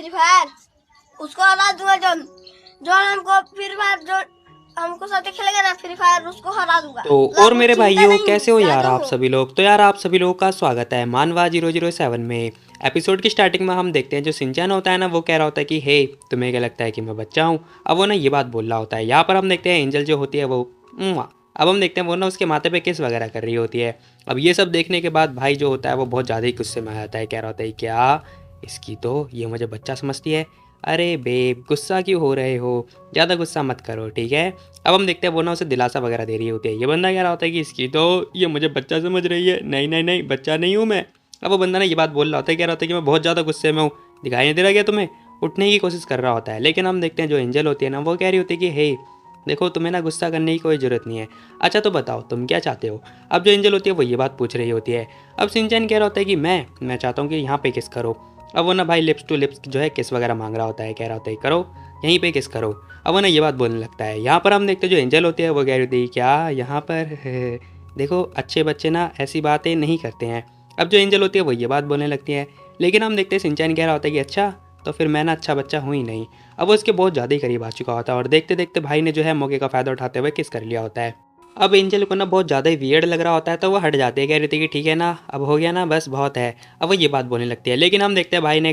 Free fire उसको हरा दूंगा। जो जो हमको फ्री फायर जो हमको साथ खेलेगा ना फ्री फायर उसको हरा दूंगा। तो और आपको मेरे चिंता भाइयों नहीं कैसे हो यार जादू आप हो। सभी लोग। तो यार आप सभी लोगों का स्वागत है मानवा 007 में। एपिसोड की स्टार्टिंग में हम देखते हैं जो सिंचन होता है ना वो कह रहा होता है कि हे तुम्हें क्या लगता है कि मैं बच्चा हूँ। अब वो ना ये बात बोल रहा होता है। यहाँ पर हम देखते हैं एंजल जो होती है वो मुआ। अब हम देखते हैं वो ना उसके माथे पे किस वगैरह कर रही होती है। अब ये सब देखने के बाद भाई जो होता है वो बहुत ज़्यादा ही गुस्से में आ जाता है। कह रहा होता है क्या इसकी तो ये मुझे बच्चा समझती है। अरे बेब गुस्सा क्यों हो रहे हो, ज़्यादा गुस्सा मत करो ठीक है। अब हम देखते हैं वो ना उसे दिलासा वगैरह दे रही होती है। ये बंदा कह रहा होता है कि इसकी तो ये मुझे बच्चा समझ रही है। नहीं नहीं नहीं बच्चा नहीं हूँ मैं। अब वो बंदा ना ये बात बोल रहा होता है, कह रहा होता है कि मैं बहुत ज़्यादा गुस्से में हूँ। दिखाई नहीं दे रहा क्या तुम्हें। उठने की कोशिश कर रहा होता है लेकिन हम देखते हैं जो एंजल होती है ना वो कह रही होती है कि हे देखो तुम्हें ना गुस्सा करने की कोई ज़रूरत नहीं है। अच्छा तो बताओ तुम क्या चाहते हो। अब जो एंजल होती है वो ये बात पूछ रही होती है। अब सिंचन कह रहा होता है कि मैं चाहता हूँ कि यहाँ पे किस करो। अब वो ना भाई लिप्स टू लिप्स जो है किस वगैरह मांग रहा होता है। कह रहा होता है करो यहीं पे किस करो। अब वो ना ये बात बोलने लगता है। यहाँ पर हम देखते हैं जो एंजल होती है वो कह रही होती है क्या यहाँ पर देखो अच्छे बच्चे ना ऐसी बातें नहीं करते हैं। अब जो एंजल होती है वो ये बात बोलने लगती है लेकिन हम देखते हैं सिंचन कह रहा होता है कि अच्छा तो फिर मैं ना अच्छा बच्चा हूँ ही नहीं। अब वो इसके बहुत ज़्यादा ही करीब आ चुका होता है और देखते देखते भाई ने जो है मौके का फ़ायदा उठाते हुए किस कर लिया होता है। अब एंजल को ना बहुत ज़्यादा ही वियर्ड लग रहा होता है तो वो हट जाती है। कह रही थी कि ठीक है ना अब हो गया ना बस बहुत है। अब वो ये बात बोलने लगती है लेकिन हम देखते हैं भाई ने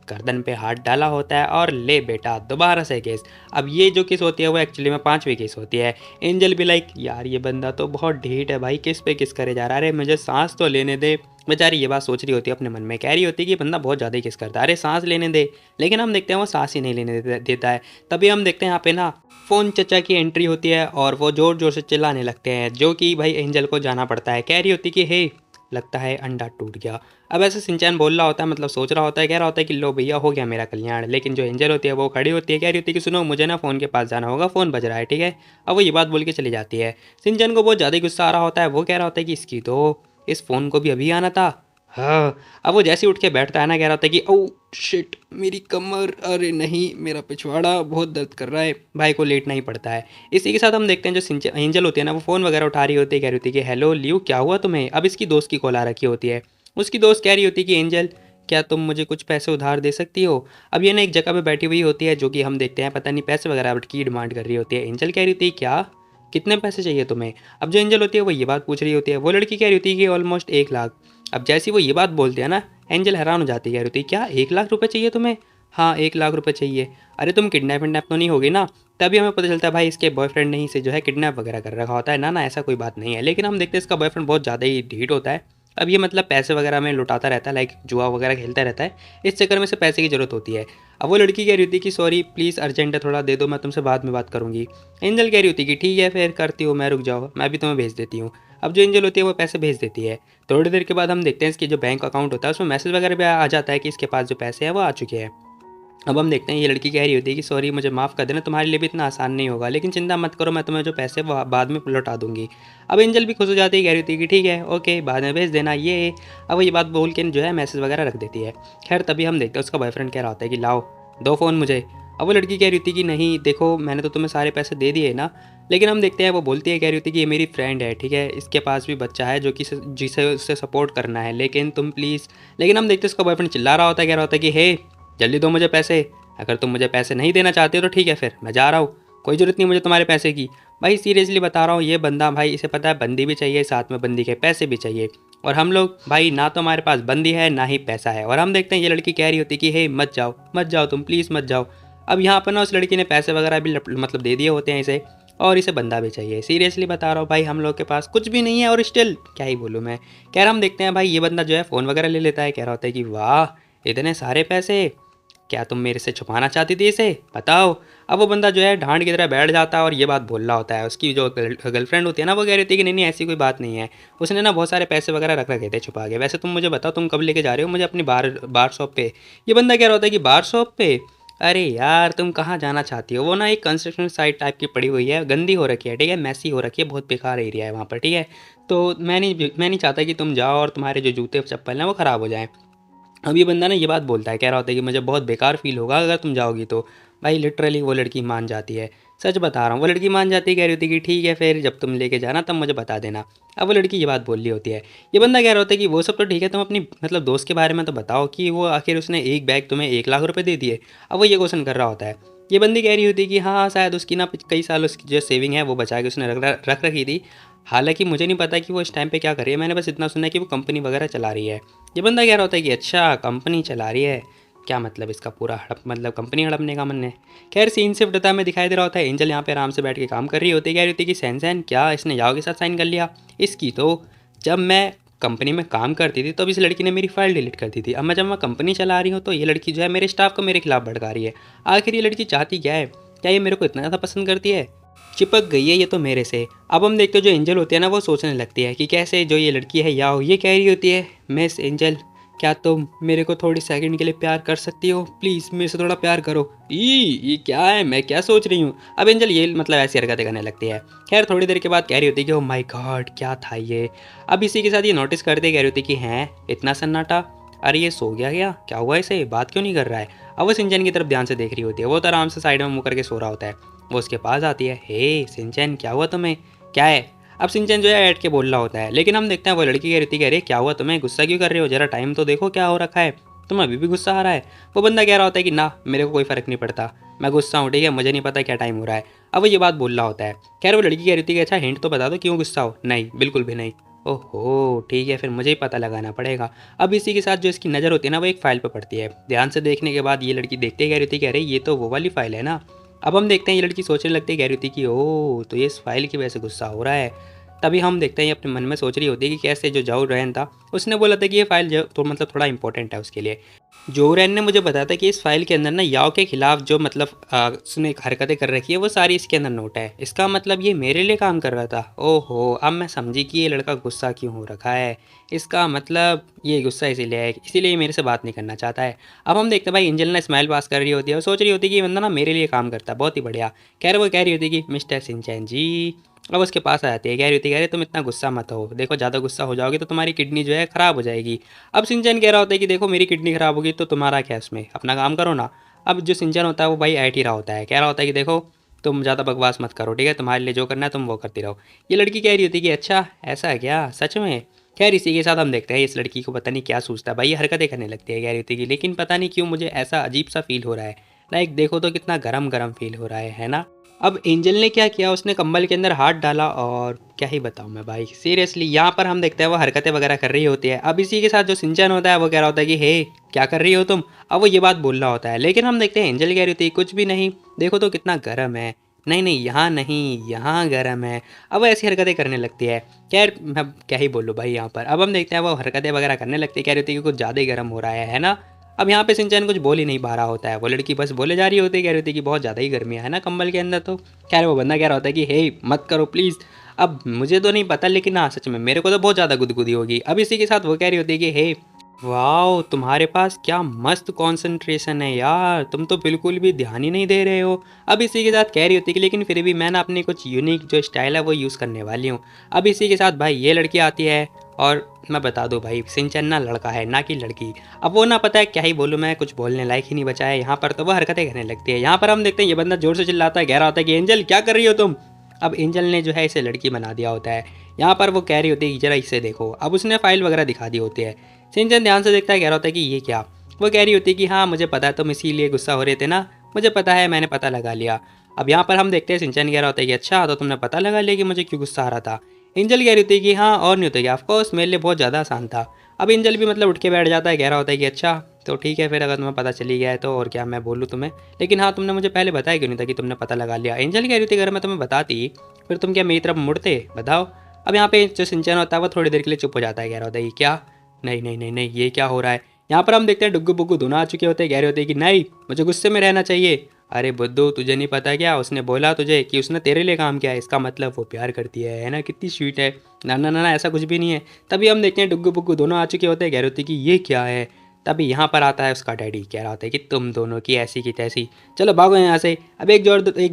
गर्दन पे हाथ डाला होता है और ले बेटा दोबारा से केस। अब ये जो केस होती है वो एक्चुअली में 5वीं केस होती है। एंजल भी लाइक यार ये बंदा तो बहुत ढीठ है भाई किस पे किस करे जा रहा है। अरे मुझे सांस तो लेने दे। बेचारी ये बात सोच रही होती है अपने मन में। कह रही होती है कि बंदा बहुत ज़्यादा ही किस करता है, अरे सांस लेने दे। लेकिन हम देखते हैं वो सांस ही नहीं लेने देता है। तभी हम देखते हैं यहाँ पे ना फ़ोन चचा की एंट्री होती है और वो ज़ोर ज़ोर से चिल्लाने लगते हैं जो कि भाई एंजल को जाना पड़ता है। कह रही होती कि हे लगता है अंडा टूट गया। अब ऐसे सिंचैन बोल रहा होता है मतलब सोच रहा होता है, कह रहा होता है कि लो भैया हो गया मेरा कल्याण। लेकिन जो एंजल होती है वो खड़ी होती है। कह रही होती है कि सुनो मुझे ना फ़ोन के पास जाना होगा, फ़ोन बज रहा है ठीक है। अब वो ये बात बोल के चली जाती है। सिंचैन को बहुत ज़्यादा गुस्सा आ रहा होता है। वो कह रहा होता है कि इसकी तो इस फ़ोन को भी अभी आना था। हाँ अब वो जैसे ही उठ के बैठता है ना कह रहा होता है कि ओ शिट मेरी कमर, अरे नहीं मेरा पिछवाड़ा बहुत दर्द कर रहा है। भाई को लेटना ही पड़ता है। इसी के साथ हम देखते हैं जो एंजल होती है ना वो फ़ोन वगैरह उठा रही होती है। कह रही होती है कि हेलो लियो क्या हुआ तुम्हें। अब इसकी दोस्त की कॉल आ रखी होती है। उसकी दोस्त कह रही होती है कि एंजल क्या तुम मुझे कुछ पैसे उधार दे सकती हो। अब ये ना एक जगह पे बैठी हुई होती है जो कि हम देखते हैं पता नहीं पैसे वगैरह की डिमांड कर रही होती है। एंजल कह रही होती है क्या कितने पैसे चाहिए तुम्हें। अब जो एंजल होती है वो ये बात पूछ रही होती है। वो लड़की कह रही होती है कि ऑलमोस्ट 1 लाख। अब जैसी वो ये बात बोलती है ना एंजल हैरान हो जाती है। कह रही होती है क्या 1 लाख रुपए चाहिए तुम्हें। हाँ 1 लाख रुपए चाहिए। अरे तुम किडनैप विडनैप तो नहीं होगी ना। तभी हमें पता चलता है भाई इसके बॉयफ्रेंड ने ही से जो है किडनैप वगैरह कर रखा होता है। ना ना ऐसा कोई बात नहीं है। लेकिन हम देखते हैं इसका बॉयफ्रेंड बहुत ज़्यादा ही ढीठ होता है। अब ये मतलब पैसे वगैरह में लुटाता रहता है, लाइक जुआ वगैरह खेलता रहता है। इस चक्कर में से पैसे की ज़रूरत होती है। अब वो लड़की कह रही होती है कि सॉरी प्लीज़ अर्जेंट है थोड़ा दे दो, मैं तुमसे बाद में बात करूँगी। एंजल कह रही होती है कि ठीक है फिर करती हूँ मैं, रुक जाओ मैं भी तुम्हें भेज देती हूँ। अब जो एंजल होती है वो पैसे भेज देती है। थोड़ी देर के बाद हम देखते हैं इसकी जो बैंक अकाउंट होता है उसमें मैसेज वगैरह भी आ जाता है कि इसके पास जो पैसे हैं वो आ चुके हैं। अब हम देखते हैं ये लड़की कह रही होती है कि सॉरी मुझे माफ़ कर देना, तुम्हारे लिए भी इतना आसान नहीं होगा लेकिन चिंता मत करो मैं तुम्हें जो पैसे वो बाद में लौटा दूंगी। अब एंजल भी खुश हो जाती है। कह रही होती है कि ठीक है ओके बाद में भेज देना ये। अब वो ये बात बोल के जो है मैसेज वगैरह रख देती है। खैर तभी हम देखते हैं उसका बॉयफ्रेंड कह रहा होता है कि लाओ दो फ़ोन मुझे। अब वो लड़की कह रही थी कि नहीं देखो मैंने तो तुम्हें सारे पैसे दे दिए ना। लेकिन हम देखते हैं वो बोलती है, कह रही होती है कि ये मेरी फ्रेंड है ठीक है, इसके पास भी बच्चा है जो कि जिसे उससे सपोर्ट करना है लेकिन तुम प्लीज़। लेकिन हम देखते हैं उसका बॉयफ्रेंड चिल्ला रहा होता है, कह रहा होता है कि हे जल्दी दो मुझे पैसे। अगर तुम मुझे पैसे नहीं देना चाहते हो तो ठीक है फिर मैं जा रहा हूँ, कोई ज़रूरत नहीं मुझे तुम्हारे पैसे की। भाई सीरियसली बता रहा हूँ ये बंदा भाई इसे पता है बंदी भी चाहिए साथ में बंदी के पैसे भी चाहिए। और हम लोग भाई ना तो हमारे पास बंदी है ना ही पैसा है। और हम देखते हैं ये लड़की कह रही होती कि हे मत जाओ तुम प्लीज़ मत जाओ। अब यहाँ पर ना उस लड़की ने पैसे वगैरह भी मतलब दे दिए होते हैं इसे। और इसे बंदा भी चाहिए। सीरियसली बता रहा हूँ भाई हम लोग के पास कुछ भी नहीं है और स्टिल क्या ही बोलूँ मैं। कह रहा हम देखते हैं भाई ये बंदा जो है फ़ोन वगैरह ले लेता है। कह रहा होता है कि वाह इतने सारे पैसे, क्या तुम मेरे से छुपाना चाहती थी इसे बताओ। अब वो बंदा जो है ढांड की तरह बैठ जाता है और ये बात बोल रहा होता है। उसकी जो गर्लफ्रेंड होती है ना वो कह रही थी कि नहीं नहीं ऐसी कोई बात नहीं है, उसने ना बहुत सारे पैसे वगैरह रख रखे थे छुपा के। वैसे तुम मुझे बताओ तुम कब लेके जा रहे हो मुझे अपनी बार बार शॉप पे। ये बंदा कह रहा होता है कि बार शॉप पे, अरे यार तुम कहाँ जाना चाहती हो। वो ना एक कंस्ट्रक्शन साइट टाइप की पड़ी हुई है, गंदी हो रखी है ठीक है, मैसी हो रखी है, बहुत बेकार एरिया है वहाँ पर ठीक है। तो मैं नहीं चाहता कि तुम जाओ और तुम्हारे जो जूते चप्पल हैं वो ख़राब हो जाएँ। अब ये बंदा ना ये बात बोलता है, कह रहा होता है कि मुझे बहुत बेकार फील होगा अगर तुम जाओगी तो। भाई लिटरली वो लड़की मान जाती है। सच बता रहा हूँ। वो लड़की मान जाती है, कह रही होती है कि ठीक है फिर जब तुम लेके जाना तब मुझे बता देना। अब वो लड़की ये बात बोल रही होती है। ये बंदा कह रहा होता है कि वो सब तो ठीक है, तुम अपनी मतलब दोस्त के बारे में तो बताओ कि वो आखिर उसने एक बैग तुम्हें 1 लाख रुपए दे दिए। अब वो ये क्वेश्चन कर रहा होता है। ये बंदी कह रही होती है कि हाँ शायद उसकी ना कई साल उसकी जो सेविंग है वो बचा के उसने रख रखी थी। हालांकि मुझे नहीं पता कि वो इस टाइम पे क्या कर रही है, मैंने बस इतना सुना है कि वो कंपनी वगैरह चला रही है। ये बंदा कह रहा होता है कि अच्छा कंपनी चला रही है, क्या मतलब इसका पूरा हड़प मतलब कंपनी हड़पने का मन है। खैर सीन शिफ्ट होता है, में दिखाई दे रहा होता है एंजल यहाँ पे आराम से बैठ के काम कर रही होती है। कह रही होती है कि सैन क्या इसने याओ के साथ साइन कर लिया? इसकी तो जब मैं कंपनी में काम करती थी तो अब इस लड़की ने मेरी फाइल डिलीट कर दी थी। अब मैं जब मैं कंपनी चला रही हूँ तो ये लड़की जो है मेरे स्टाफ को मेरे खिलाफ भड़का रही है। आखिर ये लड़की चाहती क्या है? क्या ये मेरे को इतना ज़्यादा पसंद करती है? चिपक गई है ये तो मेरे से। अब हम देखते हो जो एंजल होती है ना वो सोचने लगती है कि कैसे जो ये लड़की है याओ ये कह रही होती है मिस एंजल क्या तुम मेरे को थोड़ी सेकंड के लिए प्यार कर सकती हो? प्लीज़ मेरे से थोड़ा प्यार करो। ये क्या है, मैं क्या सोच रही हूँ? अब एंजल ये मतलब ऐसी हरकतें करने लगती है। खैर थोड़ी देर के बाद कह रही होती है कि ओ माय गॉड क्या था ये। अब इसी के साथ ये नोटिस करते कह रही होती है कि हैं इतना सन्नाटा, अरे ये सो गया क्या हुआ इसे, बात क्यों नहीं कर रहा है? अब वो सिंचन की तरफ ध्यान से देख रही होती है। वो तो आराम से साइड में मुँह करके सो रहा होता है। वो उसके पास आती है। हे सिंचन क्या हुआ तुम्हें, क्या है? अब सिंचन जो है ऐट के बोल रहा होता है, लेकिन हम देखते हैं वो लड़की कह रही थी कह रही क्या हुआ तुम्हें, गुस्सा क्यों कर रहे हो, जरा टाइम तो देखो क्या हो रखा है, तुम्हें अभी भी गुस्सा आ रहा है? वो बंदा कह रहा होता है कि ना मेरे को कोई फ़र्क नहीं पड़ता, मैं गुस्सा हूँ ठीक है, मुझे नहीं पता क्या टाइम हो रहा है। अब वो ये बात बोल रहा होता है। खैर वो लड़की कह रही थी कि अच्छा हिंट तो बता दो क्यों गुस्सा हो? नहीं बिल्कुल भी नहीं। ओहो ठीक है फिर मुझे ही पता लगाना पड़ेगा। अब इसी के साथ जो इसकी नज़र होती है ना वो एक फ़ाइल पर पड़ती है। ध्यान से देखने के बाद ये लड़की देखते ही कह रही थी कह रही ये तो वो वाली फ़ाइल है ना। अब हम देखते हैं ये लड़की सोचने लगती है, कह रही थी कि ओह तो ये इस फाइल की वजह से गुस्सा हो रहा है। तभी हम देखते हैं ये अपने मन में सोच रही होती है कि कैसे जो जाऊ रैन था उसने बोला था कि ये फाइल जो तो मतलब थोड़ा इंपॉर्टेंट है उसके लिए। जो रैन ने मुझे बताया था कि इस फाइल के अंदर ना याओ के खिलाफ जो मतलब उसने हरकतें कर रखी है वो सारी इसके अंदर नोट है। इसका मतलब ये मेरे लिए काम कर रहा था। ओहो अब मैं समझी कि ये लड़का गुस्सा क्यों हो रखा है। इसका मतलब ये गुस्सा इसीलिए है, इसीलिए ये मेरे से बात नहीं करना चाहता है। अब हम देखते हैं भाई एंजल ने स्माइल पास कर रही होती है और सोच रही होती है कि ये बंदा ना मेरे लिए काम करता है, बहुत ही बढ़िया। खैर वो कह रही होती है कि मिस्टर सिंचैन जी। अब उसके पास आ जाती है, कह रही होती है कह रही तुम इतना गुस्सा मत हो, देखो ज़्यादा गुस्सा हो जाओगे तो तुम्हारी किडनी जो है ख़राब हो जाएगी। अब सिंचन कह रहा होता है कि देखो मेरी किडनी ख़राब होगी तो तुम्हारा क्या इसमें, अपना काम करो ना। अब जो सिंचन होता है वो भाई ऐट ही रहा होता है, कह रहा होता है कि देखो तुम ज़्यादा बकवास मत करो ठीक है, तुम्हारे लिए जो करना है तुम वो करती रहो। ये लड़की कह रही होती है कि अच्छा ऐसा है क्या सच में? खैर इसी के साथ हम देखते हैं इस लड़की को पता नहीं क्या सोचता है भाई, ये हरकतें करने लगती है। कह रही होती है कि लेकिन पता नहीं क्यों मुझे ऐसा अजीब सा फील हो रहा है, लाइक देखो तो कितना गरम गरम फील हो रहा है ना। अब एंजल ने क्या किया, उसने कंबल के अंदर हाथ डाला और क्या ही बताऊँ मैं भाई सीरियसली यहाँ पर हम देखते हैं वो हरकतें वगैरह कर रही होती है। अब इसी के साथ जो सिंचन होता है वो कह रहा होता है कि हे क्या कर रही हो तुम। अब वो ये बात बोल रहा होता है, लेकिन हम देखते हैं एंजल कह रही होती है कुछ भी नहीं, देखो तो कितना गर्म है। नहीं नहीं यहाँ नहीं, यहाँ गर्म है। अब वो ऐसी हरकतें करने लगती है। खैर मैं क्या ही बोलूँ भाई यहाँ पर। अब हम देखते हैं वो हरकतें वगैरह करने लगती है, कह रही होती है कि कुछ ज़्यादा ही गर्म हो रहा है ना। अब यहाँ पे सिंचन कुछ बोल ही नहीं पा रहा होता है, वो लड़की बस बोले जा रही होती है, कह रही होती है कि बहुत ज़्यादा ही गर्मी है ना कंबल के अंदर तो। खैर वो बंदा कह रहा होता है कि हे मत करो प्लीज़। अब मुझे तो नहीं पता लेकिन हाँ सच में मेरे को तो बहुत ज़्यादा गुदगुदी होगी। अब इसी के साथ वो कह रही होती है कि हे वाओ तुम्हारे पास क्या मस्त कंसंट्रेशन है यार, तुम तो बिल्कुल भी ध्यान ही नहीं दे रहे हो। अब इसी के साथ कह रही होती है कि लेकिन फिर भी मैं ना अपनी कुछ यूनिक जो स्टाइल है वो यूज़ करने वाली हूँ। अब इसी के साथ भाई ये लड़की आती है और मैं बता दूं भाई सिंचन ना लड़का है ना कि लड़की। अब वो ना पता है क्या ही बोलूँ मैं, कुछ बोलने लायक ही नहीं बचा है यहाँ पर, तो वो हरकतें करने लगती है। यहाँ पर हम देखते हैं ये बंदा जोर से चिल्लाता है, कह रहा होता है कि एंजल क्या कर रही हो तुम। अब एंजल ने जो है इसे लड़की बना दिया होता है। यहाँ पर वो कह रही होती है कि जरा इसे देखो। अब उसने फाइल वगैरह दिखा दी होती है। सिंचन ध्यान से देखता है, कह रहा होता है कि ये क्या। वो कह रही होती है कि हाँ मुझे पता है तुम इसीलिए गुस्सा हो रहे थे ना, मुझे पता है मैंने पता लगा लिया। अब यहाँ पर हम देखते हैं सिंचन कह रहा होता है कि अच्छा तो तुमने पता लगा लिया कि मुझे क्यों गुस्सा आ रहा था। एंजल कह रही होती है कि हाँ और नहीं होता क्या, ऑफकोर्स मेरे लिए बहुत ज़्यादा आसान था। अब एंजल भी मतलब उठ के बैठ जाता है, कह रहा होता है कि अच्छा तो ठीक है फिर अगर तुम्हें पता चली गया है तो और क्या मैं बोलूँ तुम्हें, लेकिन हाँ तुमने मुझे पहले बताया क्यों नहीं था कि तुमने पता लगा लिया। एंजल कह रही थी अगर मैं तुम्हें बताती फिर तुम क्या मेरी तरफ मुड़ते, बताओ। अब यहाँ पे जो सिंचन होता है वो थोड़ी देर के लिए चुप हो जाता है, कह रहा होता है कि क्या नहीं नहीं नहीं नहीं ये क्या हो रहा है। यहाँ पर हम देखते हैं डुग्गू बुग्गू दोनों आ चुके होते हैं, कह रहे होते हैं कि नहीं मुझे गुस्से में रहना चाहिए। अरे बुद्धू तुझे नहीं पता क्या, उसने बोला तुझे कि उसने तेरे लिए काम किया है, इसका मतलब वो प्यार करती है ना, कितनी स्वीट है। ना ना ना ना ऐसा कुछ भी नहीं है। तभी हम देखते हैं डुग्गू बुग्गू दोनों आ चुके होते हैं, कह रहे होते हैं कि ये क्या है। तभी यहाँ पर आता है उसका डैडी, कह रहा होता है कि तुम दोनों की ऐसी की तैसी, चलो भागो यहाँ से। अब एक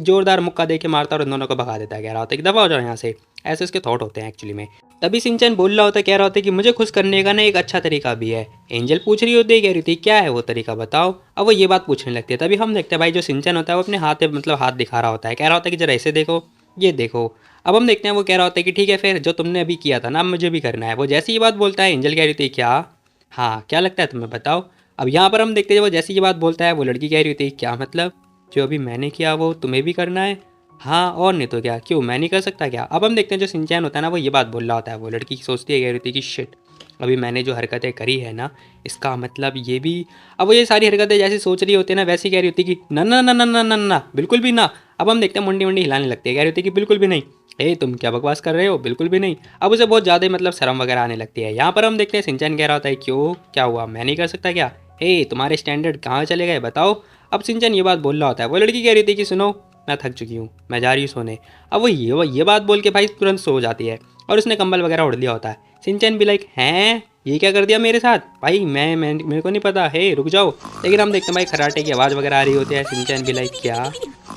जोरदार मुक्का दे के मारता और उन दोनों को भगा देता है, कह रहा होता है कि दफा हो जाओ यहाँ से। ऐसे उसके थॉट होते हैं एक्चुअली में। तभी सिंचन बोल रहा होता है, कह रहा होता है कि मुझे खुश करने का ना एक अच्छा तरीका भी है। एंजल पूछ रही होती है, कह रही थी क्या है वो तरीका बताओ। अब वो ये बात पूछने लगती है। तभी हम देखते हैं भाई जो सिंचन होता है वो अपने हाथ पे मतलब हाथ दिखा रहा होता है, कह रहा होता है कि जरा ऐसे देखो, ये देखो। अब हम देखते हैं वो कह रहा होता है कि ठीक है फिर जो तुमने अभी किया था ना अब मुझे भी करना है। वो जैसे ये बात बोलता है एंजल कह रही थी क्या, हाँ क्या लगता है तुम्हें बताओ। अब यहाँ पर हम देखते हैं वो जैसे ये बात बोलता है वो लड़की कह रही थी क्या मतलब, जो अभी मैंने किया वो तुम्हें भी करना है। हाँ और नहीं तो क्या, क्यों मैं नहीं कर सकता क्या। अब हम देखते हैं जो सिंचैन होता है ना वो ये बात बोल रहा होता है। वो लड़की सोचती है, कह रही थी कि शिट अभी मैंने जो हरकतें करी है ना इसका मतलब ये भी। अब वो ये सारी हरकतें जैसे सोच रही होती है ना वैसी कह रही होती कि ना ना ना ना ना ना ना बिल्कुल भी ना। अब हम देखते हैं मुंडी मुंडी हिलाने लगती है, कह रही होती कि बिल्कुल भी नहीं। ए तुम क्या बकवास कर रहे हो, बिल्कुल भी नहीं। अब उसे बहुत ज़्यादा मतलब शर्म वगैरह आने लगती है। यहाँ पर हम देखते हैं सिंचैन कह रहा होता है क्यों क्या हुआ, मैं नहीं कर सकता क्या। हे तुम्हारे स्टैंडर्ड कहाँ चले गए बताओ। अब सिंचन ये बात बोल रहा होता है। वो लड़की कह रही थी कि सुनो मैं थक चुकी हूँ, मैं जा रही हूँ सोने। अब वो ये बात बोल के भाई तुरंत सो जाती है और उसने कंबल वगैरह उड़ लिया होता है। सिंचन भी लाइक हैं ये क्या कर दिया मेरे साथ भाई, मैं मेरे को नहीं पता है, रुक जाओ। लेकिन हम देखते हैं भाई खराटे की आवाज़ वगैरह आ रही होती है। सिंचन भी लाइक क्या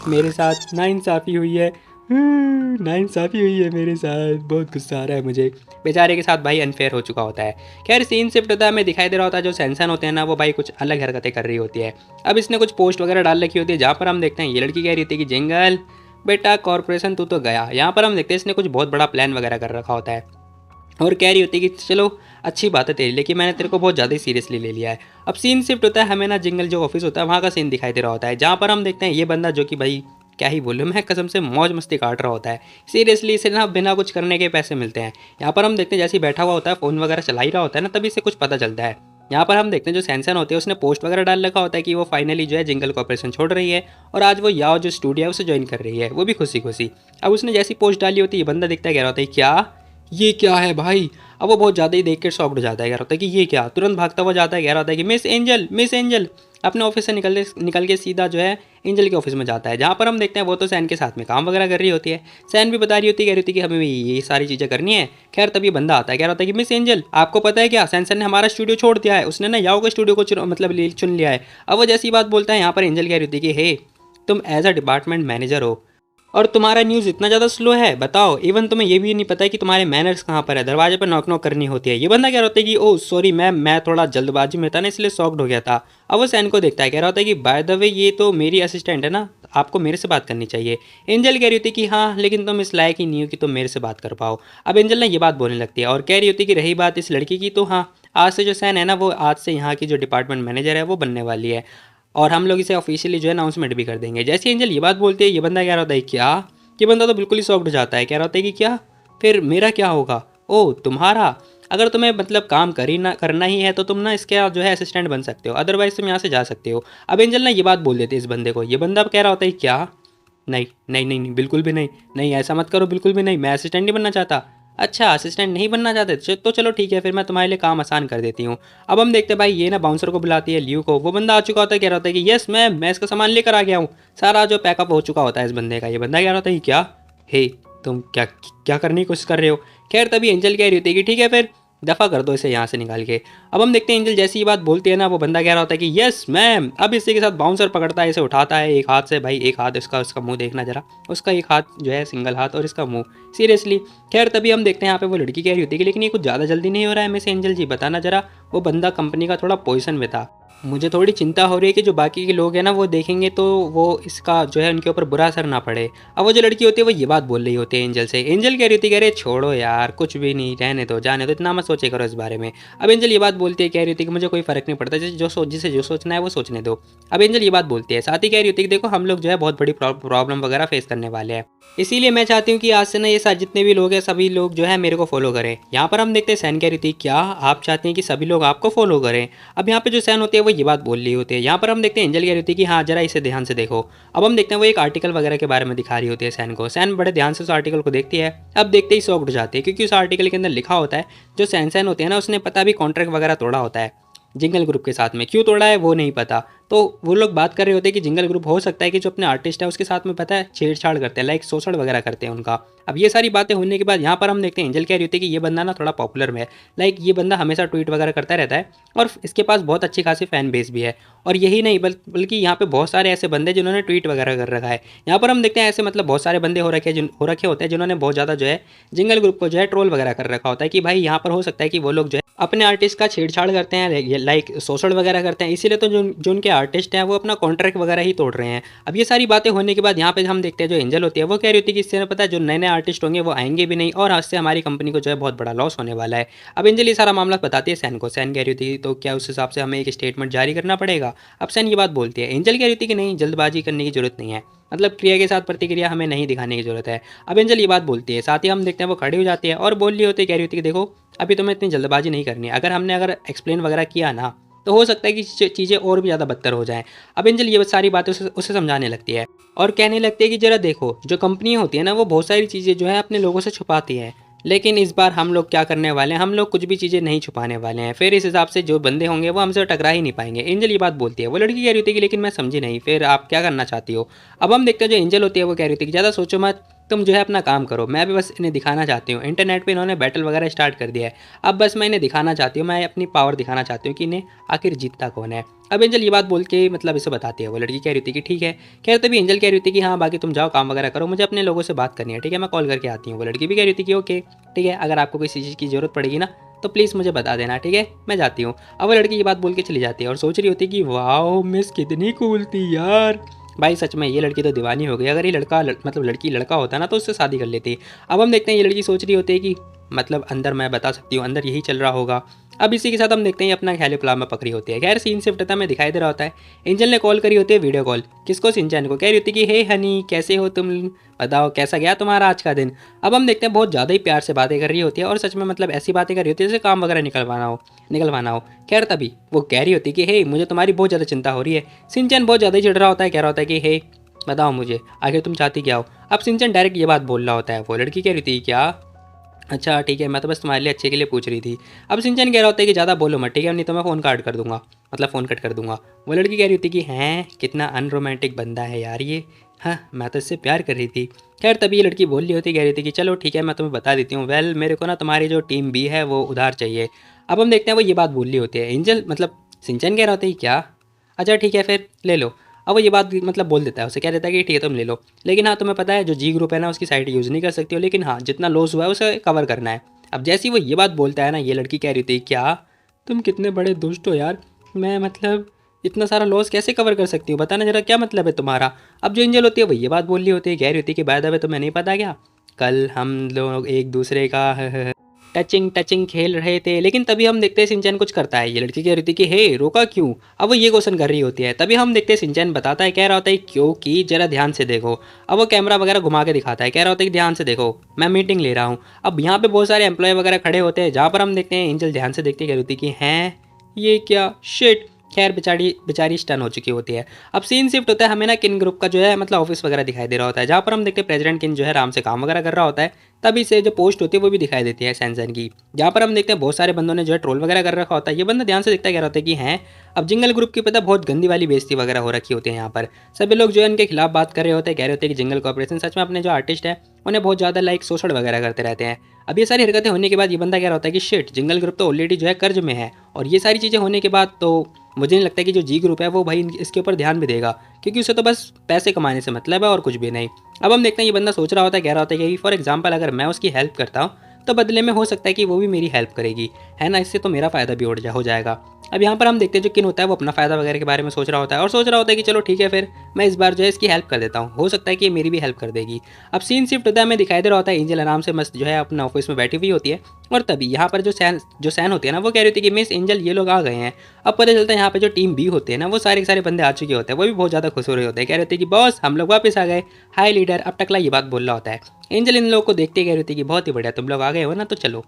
मेरे साथ नाइंसाफ़ी हुई है, नाइंसाफ़ी हुई है मेरे साथ, बहुत गुस्सा आ रहा है मुझे। बेचारे के साथ भाई अनफेयर हो चुका होता है। खैर सीन शिफ्ट होता है, हमें दिखाई दे रहा होता है जो सैनसन होते हैं ना वो भाई कुछ अलग हरकतें कर रही होती है। अब इसने कुछ पोस्ट वगैरह डाल रखी होती है जहाँ पर हम देखते हैं ये लड़की कह रही थी कि जिंगल बेटा कॉर्पोरेशन तू तो गया। यहाँ पर हम देखते हैं इसने कुछ बहुत बड़ा प्लान वगैरह कर रखा होता है और कह रही होती है कि चलो अच्छी बात है तेरी, लेकिन मैंने तेरे को बहुत ज़्यादा सीरियसली ले लिया है। अब सीन शिफ्ट होता है, हमें ना जिंगल जो ऑफिस होता है वहाँ का सीन दिखाई दे रहा होता है जहाँ पर हम देखते हैं ये बंदा जो कि भाई क्या ही बोलूँ मैं कसम से मौज मस्ती काट रहा होता है। सीरियसली इसे ना बिना कुछ करने के पैसे मिलते हैं। यहाँ पर हम देखते हैं जैसे ही बैठा हुआ होता है फ़ोन वगैरह चला ही रहा होता है ना तभी इसे कुछ पता चलता है। यहाँ पर हम देखते हैं जो सैनसन होते हैं उसने पोस्ट वगैरह डाल रखा होता है कि वो फाइनली जो है जिंगल कॉर्पोरेशन छोड़ रही है और आज वो याओ जो स्टूडियो है उसे ज्वाइन कर रही है, वो भी खुशी खुशी। अब उसने जैसी पोस्ट डाली होती है ये बंदा दिखता है, कह रहा होता है क्या ये क्या है भाई। अब वो बहुत ज़्यादा ही देख कर शॉक्ड हो जाता है, कह रहा होता है कि ये क्या, तुरंत भागता हुआ जाता है, कह रहा होता है कि मिस एंजल अपने ऑफिस से निकल के सीधा जो है एंजल के ऑफिस में जाता है जहाँ पर हम देखते हैं वो तो सैन के साथ में काम वगैरह कर रही होती है। सैन भी बता रही होती है, कह रही होती है कि हमें भी ये सारी चीज़ें करनी है। खैर तभी बंदा आता है, कह रहा होता है कि मिस एंजल आपको पता है क्या सैन ने हमारा स्टूडियो छोड़ दिया है, उसने ना याओ का स्टूडियो को मतलब चुन लिया है। अब वो जैसी बात बोलता है यहाँ पर एंजल कह रही होती है कि हे तुम एज अ डिपार्टमेंट मैनेजर हो और तुम्हारा न्यूज़ इतना ज़्यादा स्लो है बताओ, इवन तुम्हें ये भी नहीं पता है कि तुम्हारे मैनर्स कहाँ पर है, दरवाजे पर नॉक नॉक करनी होती है। ये बंदा कह रहा होता है कि ओह सॉरी मैम मैं थोड़ा जल्दबाजी में था ना इसलिए शॉक्ड हो गया था। अब वो सैन को देखता है, कह रहा होता है कि बाय द वे ये तो मेरी असिस्टेंट है ना, आपको मेरे से बात करनी चाहिए। एंजल कह रही होती है कि हाँ लेकिन तुम इस लायक ही नहीं हो कि तुम मेरे से बात कर पाओ। अब एंजल ने ये बात बोलने लगती है और कह रही होती है कि रही बात इस लड़की की तो हाँ आज से जो सैन है ना वो आज से यहाँ की जो डिपार्टमेंट मैनेजर है वो बनने वाली है और हम लोग इसे ऑफिशियली जो है अनाउंसमेंट भी कर देंगे। जैसे एंजल ये बात बोलती है ये बंदा कह रहा होता है क्या, ये बंदा तो बिल्कुल ही शॉक्ड हो जाता है, कह रहा होता है कि क्या फिर मेरा क्या होगा, ओह तुम्हारा, अगर तुम्हें मतलब काम करना ही है तो तुम ना इसके जो है असिस्टेंट बन सकते हो, अदरवाइज तुम यहाँ से जा सकते हो। अब एंजल ना ये बात बोल देती है इस बंदे को। ये बंदा कह रहा होता है क्या नहीं नहीं नहीं नहीं बिल्कुल भी नहीं, नहीं ऐसा मत करो बिल्कुल भी नहीं, मैं असिस्टेंट नहीं बनना चाहता। अच्छा असिस्टेंट नहीं बनना चाहते तो चलो ठीक है फिर मैं तुम्हारे लिए काम आसान कर देती हूँ। अब हम देखते हैं भाई ये ना बाउंसर को बुलाती है लियू को। वो बंदा आ चुका होता है, कह रहा होता है कि यस मैम मैं इसका सामान लेकर आ गया हूँ। सारा जो पैकअप हो चुका होता है इस बंदे का। ये बंदा कह रहा होता है कि क्या हे तुम क्या क्या करने की कोशिश कर रहे हो। खैर तभी एंजल कह रही होती है कि ठीक है फिर दफ़ा कर दो इसे यहाँ से निकाल के। अब हम देखते हैं एंजल जैसी ये बात बोलती है ना वो बंदा कह रहा होता है कि यस मैम। अब इसी के साथ बाउंसर पकड़ता है, इसे उठाता है एक हाथ से, भाई एक हाथ उसका मुंह देखना जरा, उसका एक हाथ जो है सिंगल हाथ और इसका मुंह सीरियसली। खैर तभी हम देखते हैं यहाँ पे वो लड़की कह रही होती है कि लेकिन ये कुछ ज़्यादा जल्दी नहीं हो रहा है मिस एंजल जी, बताना जरा। वो बंदा कंपनी का थोड़ा पोजीशन में था, मुझे थोड़ी चिंता हो रही है कि जो बाकी के लोग हैं ना वो देखेंगे तो वो इसका जो है उनके ऊपर बुरा असर ना पड़े। अब वो जो लड़की होती है वो ये बात बोल रही होती है एंजल से। एंजल कह रही होती है, कह रहे छोड़ो यार कुछ भी नहीं, रहने दो जाने दो, इतना मत सोचे करो इस बारे में। अब एंजल ये बात बोलती है, कह रही होती है कि मुझे कोई फ़र्क नहीं पड़ता, जिसे जो सोचना है वो सोचने दो। अब एंजल ये बात बोलती है, साथ ही कह रही होती है कि देखो हम लोग जो है बहुत बड़ी प्रॉब्लम वगैरह फेस करने वाले हैं, इसीलिए मैं चाहती हूँ कि आज से ना ये सारे जितने भी लोग हैं सभी लोग जो है मेरे को फॉलो करें। यहाँ पर हम देखते हैं सैन कह रही थी क्या आप चाहते हैं कि सभी लोग आपको फॉलो करें। अब यहाँ पे जो सैन होती है वो ये बात बोल रही होती है। यहाँ पर हम देखते हैं एंजल कह रही थी कि हाँ जरा इसे ध्यान से देखो। अब हम देखते हैं वो एक आर्टिकल वगैरह के बारे में दिखा रही होती है सैन को। सैन बड़े ध्यान से उस आर्टिकल को देखती है। अब देखते ही शॉक्ड हो जाती है क्योंकि उस आर्टिकल के अंदर लिखा होता है जो सैन होते हैं ना उसने पता भी कॉन्ट्रैक्ट वगैरह तोड़ा होता है जिंगल ग्रुप के साथ में। क्यों तोड़ा है वो नहीं पता। तो वो लोग बात कर रहे होते हैं कि जिंगल ग्रुप हो सकता है कि जो अपने आर्टिस्ट है उसके साथ में पता है छेड़छाड़ करते हैं, लाइक शोषण वगैरह करते हैं उनका। अब ये सारी बातें होने के बाद यहाँ पर हम देखते हैं एंजल कह रही होती है कि ये बंदा ना थोड़ा पॉपुलर में है, लाइक ये बंदा हमेशा ट्वीट वगैरह करता रहता है और इसके पास बहुत अच्छी खासी फैन बेस भी है। और यही नहीं बल्कि यहाँ पे बहुत सारे ऐसे बंदे जिन्होंने ट्वीट वगैरह कर रखा है। यहाँ पर हम देखते हैं ऐसे मतलब बहुत सारे बंदे हो रखे होते हैं जिन्होंने बहुत ज़्यादा जो है जिंगल ग्रुप को जो है ट्रोल वगैरह कर रखा होता है कि भाई यहाँ पर हो सकता है कि वो लोग जो है अपने आर्टिस्ट का छेड़छाड़ करते हैं, लाइक शोषण वगैरह करते हैं, इसीलिए तो जो उनके आर्टिस्ट हैं वो अपना कॉन्ट्रैक्ट वगैरह ही तोड़ रहे हैं। अब ये सारी बातें होने के बाद यहाँ पे हम देखते हैं जो एंजल होती है वो कह रही होती है कि इससे पता है जो नए नए आर्टिस्ट होंगे वो आएंगे भी नहीं और इससे हमारी कंपनी को जो है बहुत बड़ा लॉस होने वाला है। अब एंजल ये सारा मामला बताती है सैन को। सैन कह रही होती है तो क्या उस हिसाब से हमें एक स्टेटमेंट जारी करना पड़ेगा। अब सैन ये बात बोलती है, एंजल कह रही थी कि नहीं, जल्दबाजी करने की जरूरत नहीं है, मतलब क्रिया के साथ प्रतिक्रिया हमें नहीं दिखाने की जरूरत है। अब एंजल ये बात बोलती है, साथ ही हम देखते हैं वो खड़ी हो जाती है और बोल रही होती है, कह रही होती है कि देखो अभी तुम्हें इतनी जल्दबाजी नहीं करनी है, अगर एक्सप्लेन वगैरह किया ना तो हो सकता है कि चीज़ें और भी ज़्यादा बदतर हो जाएं। अब एंजल ये सारी बातें उसे समझाने लगती है और कहने लगती है कि जरा देखो जो कंपनी होती है ना वो बहुत सारी चीज़ें जो है अपने लोगों से छुपाती है, लेकिन इस बार हम लोग क्या करने वाले हैं, हम लोग कुछ भी चीज़ें नहीं छुपाने वाले हैं, फिर इस हिसाब से जो बंदे होंगे वो हमसे टकरा ही नहीं पाएंगे। एंजल ये बात बोलती है। वो लड़की कह रही होती है कि लेकिन मैं समझी नहीं, फिर आप क्या करना चाहती हो। अब हम देखते हैं जो एंजल होती है वो कह रही होती है कि ज़्यादा सोचो मत, तुम जो है अपना काम करो, मैं भी बस इन्हें दिखाना चाहती हूँ। इंटरनेट पे इन्होंने बैटल वगैरह स्टार्ट कर दिया है, अब बस मैं इन्हें दिखाना चाहती हूँ, मैं अपनी पावर दिखाना चाहती हूँ कि इन्हें आखिर जीतता कौन है। अब एंजल ये बात बोल के मतलब इसे बताती है। वो लड़की कह रही थी कि ठीक है। खैर तभी एंजल कह रही थी कि हाँ बाकी तुम जाओ काम वगैरह करो, मुझे अपने लोगों से बात करनी है, ठीक है मैं कॉल करके आती हूँ। वो लड़की भी कह रही थी कि ओके ठीक है, अगर आपको किसी चीज़ की ज़रूरत पड़ेगी ना तो प्लीज़ मुझे बता देना, ठीक है मैं जाती हूँ। अब वो लड़की ये बात बोल के चली जाती है और सोच रही होती है कि वाह मिस कितनी कूल थी यार, भाई सच में ये लड़की तो दीवानी हो गई। अगर ये मतलब लड़की लड़का होता ना तो उससे शादी कर लेती। अब हम देखते हैं ये लड़की सोच रही होती है कि मतलब अंदर मैं बता सकती हूँ अंदर यही चल रहा होगा। अब इसी के साथ हम देखते हैं अपना ख्याल प्लान में पकड़ी होती है। खैर सीन शिफ्ट होता है, हमें दिखाई दे रहा होता है एंजल ने कॉल करी होती है वीडियो कॉल, किसको, सिंचैन को। कह रही होती है कि हे हनी कैसे हो तुम, बताओ कैसा गया तुम्हारा आज का दिन। अब हम देखते हैं बहुत ज़्यादा ही प्यार से बातें कर रही होती है और सच में मतलब ऐसी बातें कर रही होती है जैसे काम वगैरह निकलवाना हो। खैर तभी वो कह रही होती है कि हे मुझे तुम्हारी बहुत ज़्यादा चिंता हो रही है। सिंचैन बहुत ज़्यादा ही चिढ़ रहा होता है, कह रहा होता है कि हे बताओ मुझे आखिर तुम चाहती क्या हो। अब सिंचन डायरेक्ट ये बात बोल रहा होता है। वो लड़की कह रही थी क्या, अच्छा ठीक है मैं तो बस तुम्हारे लिए अच्छे के लिए पूछ रही थी। अब सिंचन कह रहा होता है कि ज़्यादा बोलो मत, ठीक है नहीं तो मैं फ़ोन कट कर दूंगा। वो लड़की कह रही थी कि हैं कितना अनरोमांटिक बंदा है यार ये, हाँ मैं तो इससे प्यार कर रही थी। खैर तभी ये लड़की बोल रही होती, कह रही थी कि चलो ठीक है मैं तुम्हें बता देती हूँ, वेल मेरे को ना तुम्हारी जो टीम बी है वो उधार चाहिए। अब हम देखते हैं वो ये बात बोल रही होती है। एंजल मतलब सिंचन कह रहा होता है क्या, अच्छा ठीक है फिर ले लो। अब वो ये बात मतलब बोल देता है, उसे कह देता है कि ठीक है तुम ले लो, लेकिन हाँ तुम्हें पता है जो जी ग्रुप है ना उसकी साइट यूज़ नहीं कर सकती हो, लेकिन हाँ जितना लॉस हुआ है उसे कवर करना है। अब जैसे ही वो ये बात बोलता है ना ये लड़की कह रही थी क्या, तुम कितने बड़े दुष्ट हो यार, मैं मतलब इतना सारा लॉस कैसे कवर कर सकती हूँ, बताना जरा क्या मतलब है तुम्हारा। अब जो एंजल होती है वो ये बात बोल रही होती है, कह रही होती है कि बाय द वे तुम्हें नहीं पता क्या, कल हम लोग एक दूसरे का टचिंग खेल रहे थे। लेकिन तभी हम देखते हैं सिंचैन कुछ करता है। ये लड़की कह रही थी कि हे रोका क्यों। अब वो ये क्वेश्चन कर रही होती है। तभी हम देखते हैं सिंचैन बताता है, कह रहा होता है क्योंकि जरा ध्यान से देखो। अब वो कैमरा वगैरह घुमा के दिखाता है, कह रहा होता है कि ध्यान से देखो मैं मीटिंग ले रहा हूँ। अब यहाँ पे बहुत सारे एम्प्लॉय वगैरह खड़े होते हैं, जहाँ पर हम देखते हैं एंजल ध्यान से देखते कह रही थी कि हैं ये क्या शिट। खैर बेचारी स्टन हो चुकी होती है। अब सीन शिफ्ट होता है, हमें ना किन ग्रुप का जो है मतलब ऑफिस वगैरह दिखाई दे रहा होता है, जहाँ पर हम देखते हैं प्रेसिडेंट किन जो है आराम से काम वगैरह कर रहा होता है। तभी से जो पोस्ट होती है वो भी दिखाई देती है सैनसन की, जहाँ पर हम देखते हैं बहुत सारे बंदों ने जो है ट्रोल वगैरह कर रखा होता है। ये बंदा ध्यान से देखता कह रहा होता है कि हैं अब जिंगल ग्रुप की पता बहुत गंदी वाली बेइज्जती वगैरह हो रखी होती है। यहाँ पर सभी लोग जो है इनके खिलाफ बात कर रहे होते हैं, कह रहे होते हैं कि जिंगल कॉर्पोरेशन सच में अपने जो आर्टिस्ट है उन्हें बहुत ज़्यादा लाइक शोषण वगैरह करते रहते हैं। अब ये सारी हरकतें होने के बाद ये बंदा कह रहा होता है कि शिट जिंगल ग्रुप तो ऑलरेडी जो है कर्ज में है, और ये सारी चीज़ें होने के बाद तो मुझे नहीं लगता कि जो जी ग्रुप है वो भाई इसके ऊपर ध्यान भी देगा, क्योंकि उसे तो बस पैसे कमाने से मतलब है और कुछ भी नहीं। अब हम देखते हैं ये बंदा सोच रहा होता है, कह रहा होता है कि फॉर एग्जांपल अगर मैं उसकी हेल्प करता हूँ तो बदले में हो सकता है कि वो भी मेरी हेल्प करेगी, है ना, इससे तो मेरा फ़ायदा भी हो जाएगा। अब यहाँ पर हम देखते हैं जो किन होता है वो अपना फ़ायदा वगैरह के बारे में सोच रहा होता है और सोच रहा होता है कि चलो ठीक है फिर मैं इस बार जो है इसकी हेल्प कर देता हूँ, हो सकता है कि ये मेरी भी हेल्प कर देगी। अब सीन शिफ्ट होता है, हमें दिखाई दे रहा होता है एंजल आराम से मस्त जो है अपना ऑफिस में बैठी हुई होती है, और तभी यहाँ पर जो सैन होती है ना वो कह रही थी कि मिस एंजल ये लोग आ गए हैं। अब पता चलता है यहाँ पे जो टीम बी होते हैं ना वो सारे के सारे बंदे आ चुके होते हैं, वो भी बहुत ज़्यादा खुश हो रहे होते हैं, कह रहे थे कि बॉस हम लोग वापस आ गए, हाय लीडर। अब टकला ये बात बोल रहा होता है। एंजल इन लोगों को देखते कह रही थी कि बहुत ही बढ़िया तुम लोग आ गए हो ना, तो चलो।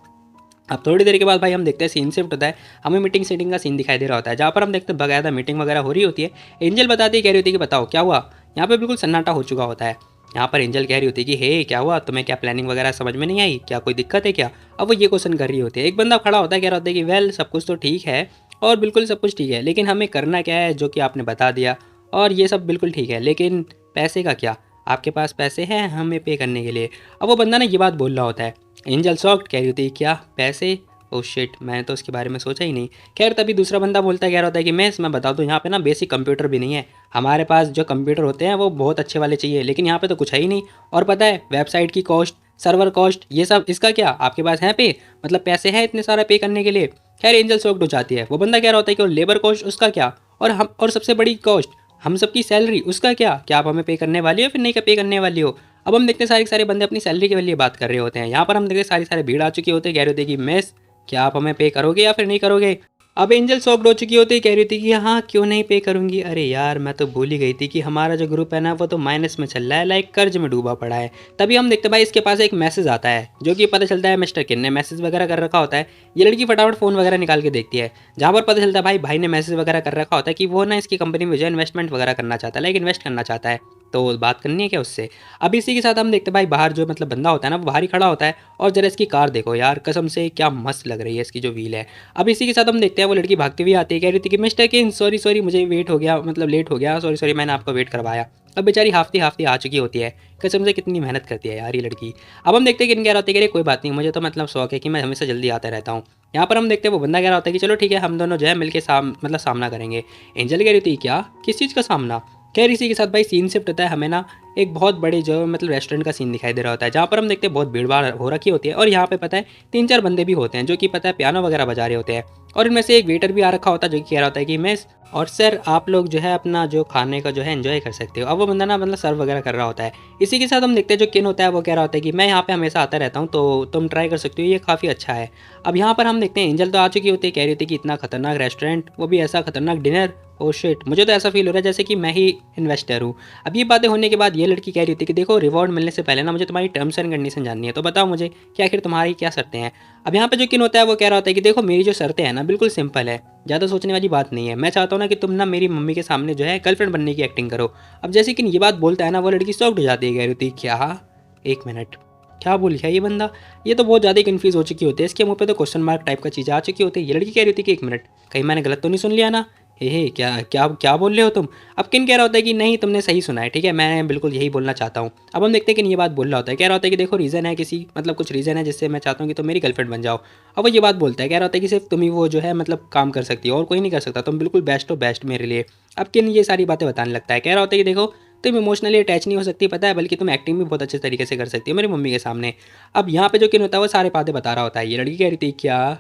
अब थोड़ी देर के बाद भाई हम देखते हैं सीन शिफ्ट होता है, हमें मीटिंग सेटिंग का सीन दिखाई दे रहा होता है, जहाँ पर हम देखते हैं बकायदा मीटिंग वगैरह हो रही होती है। एंजल बताती कह रही होती है कि बताओ क्या हुआ। यहाँ पे बिल्कुल सन्नाटा हो चुका होता है। यहाँ पर एंजल कह रही होती है कि हे क्या हुआ, तुम्हें क्या प्लानिंग वगैरह समझ में नहीं आई, क्या कोई दिक्कत है क्या। अब वो ये क्वेश्चन कर रही होती है। एक बंदा खड़ा होता है, कह रहा होता है कि वेल सब कुछ तो ठीक है और बिल्कुल सब कुछ ठीक है, लेकिन हमें करना क्या है जो कि आपने बता दिया, और ये सब बिल्कुल ठीक है, लेकिन पैसे का क्या? आपके पास पैसे हैं हमें पे करने के लिए? अब वो बंदा ना ये बात बोल रहा होता है। एंजल शॉक्ड, कह रही होती है क्या पैसे? ओह शिट, मैंने तो उसके बारे में सोचा ही नहीं। खैर तभी दूसरा बंदा बोलता है, कह रहा होता है कि मैं बता दूँ, यहाँ पे ना बेसिक कंप्यूटर भी नहीं है। हमारे पास जो कंप्यूटर होते हैं वो बहुत अच्छे वाले चाहिए, लेकिन यहाँ पे तो कुछ है ही नहीं। और पता है वेबसाइट की कॉस्ट, सर्वर कॉस्ट, ये सब इसका क्या आपके पास है पे? मतलब पैसे हैं इतने सारा पे करने के लिए? खैर एंजल शॉक्ड हो जाती है। वो बंदा कह रहा होता है कि लेबर कॉस्ट उसका क्या, और सबसे बड़ी कॉस्ट हम सबकी सैलरी उसका क्या आप हमें पे करने वाली हो फिर नहीं पे करने वाली हो? अब हम देखते हैं सारे के सारे बंदे अपनी सैलरी के लिए बात कर रहे होते हैं। यहाँ पर हम देखते हैं सारी भीड़ आ चुकी होती है, कह रहे होते हैं कि मिस क्या आप हमें पे करोगे या फिर नहीं करोगे? अब एंजल शॉक्ड हो चुकी होती है, कह रही थी कि हाँ क्यों नहीं पे करूंगी। अरे यार मैं तो भूल ही गई थी कि हमारा जो ग्रुप है ना वो तो माइनस में चल रहा है, लाइक कर्ज में डूबा पड़ा है। तभी हम देखते हैं भाई इसके पास एक मैसेज आता है, जो कि पता चलता है मिस्टर किन ने मैसेज वगैरह कर रखा होता है। ये लड़की फटाफट फ़ोन वगैरह निकाल के देखती है, जहाँ पर पता चलता है भाई ने मैसेज वगैरह कर रखा होता है कि वो ना इसकी कंपनी में जो इन्वेस्टमेंट वगैरह करना चाहता है, लाइक इन्वेस्ट करना चाहता है, तो बात करनी है क्या उससे। अब इसी के साथ हम देखते हैं भाई बाहर जो मतलब बंदा होता है ना वो बाहर ही खड़ा होता है, और जरा इसकी कार देखो यार, कसम से क्या मस्त लग रही है इसकी जो व्हील है। अब इसी के साथ हम देखते हैं वो लड़की भागती हुई आती है, कह रही थी कि मिस्टर किन सॉरी मुझे वेट हो गया, मतलब लेट हो गया, सॉरी मैंने आपको वेट करवाया। अब बेचारी हाफती आ चुकी होती है, कसम से कितनी मेहनत करती है यार ये लड़की। अब हम देखते हैं कि इनके होते हैं कि कोई बात नहीं, मुझे तो मतलब शौक है कि मैं हमेशा जल्दी आता रहता हूँ। यहाँ पर हम देखते हैं वो बंदा कह रहा होता है कि चलो ठीक है हम दोनों जो है मिलकर मतलब सामना करेंगे। एंजल कह रही थी क्या, किस चीज़ का सामना? खैर इसी के साथ भाई सीन शिफ्ट होता है, हमें ना एक बहुत बड़े जो मतलब रेस्टोरेंट का सीन दिखाई दे रहा होता है, जहाँ पर हम देखते हैं बहुत भीड़ भाड़ हो रखी होती है, और यहाँ पे पता है 3-4 बंदे भी होते हैं जो कि पता है पियानो वगैरह बजा रहे होते हैं, और इनमें से एक वेटर भी आ रखा होता है जो कि कह रहा होता है कि मिस और सर आप लोग जो है अपना जो खाने का जो है एंजॉय कर सकते हो। अब वो बंदा ना मतलब सर्व वगैरह कर रहा होता है। इसी के साथ हम देखते हैं जो किन होता है वो कह रहा होता है कि मैं यहाँ पे हमेशा आता रहता हूँ, तो तुम ट्राई कर सकते हो, ये काफ़ी अच्छा है। अब यहाँ पर हम देखते हैं एंजल तो आ चुकी होती है, कह रही थी कि इतना खतरनाक रेस्टोरेंट, वो भी ऐसा खतरनाक डिनर, ओ शिट, मुझे तो ऐसा फील हो रहा है जैसे कि मैं ही इन्वेस्टर हूँ। अब ये बातें होने के बाद ये लड़की कह रही थी कि देखो रिवॉर्ड मिलने से पहले ना मुझे तुम्हारी टर्म्स एंड कंडीशन जाननी है, तो बताओ मुझे कि आखिर तुम्हारी क्या शर्तें हैं। अब यहाँ पे जो किन होता है वो कह रहा होता है कि देखो मेरी जो शर्तें हैं ना बिल्कुल सिंपल है, ज़्यादा सोचने वाली बात नहीं है। मैं चाहता हूँ ना कि तुम ना मेरी मम्मी के सामने जो है गर्लफ्रेंड बनने की एक्टिंग करो। अब जैसे कि ये बात बोलता है ना वो लड़की शॉक्ड हो जाती है, कह रही थी क्या, एक मिनट क्या बोल गया ये बंदा? ये तो बहुत ज़्यादा कन्फ्यूज़ हो चुकी होती है, इसके मुंह पे तो क्वेश्चन मार्क टाइप का चीज़ आ चुकी होती है। ये लड़की कह रही थी कि एक मिनट कहीं मैंने गलत तो नहीं सुन लिया ना? हे क्या क्या क्या बोल रहे हो तुम? अब किन कह रहा होता है कि नहीं तुमने सही सुना है, ठीक है मैं बिल्कुल यही बोलना चाहता हूँ। अब हम देखते हैं कि ये बात बोल रहा होता है, कह रहा होता है कि देखो रीज़न है किसी मतलब कुछ रीज़न है जिससे मैं चाहता हूँ कि तुम मेरी गर्लफ्रेंड बन जाओ। अब वो ये बात बोलता है, कह रहा होता है कि सिर्फ तुम ही वो जो है मतलब काम कर सकती हो और कोई नहीं कर सकता, तुम बिल्कुल बेस्ट हो बेस्ट मेरे लिए। अब किन ये सारी बातें बताने लगता है, कह रहा होता है कि देखो तुम इमोशनली अटैच नहीं हो सकती पता है, बल्कि तुम एक्टिंग भी बहुत अच्छे तरीके से कर सकती हो मेरी मम्मी के सामने। अब यहाँ पे जो किन होता है वो सारे बातें बता रहा होता है। ये लड़की कह रही थी क्या,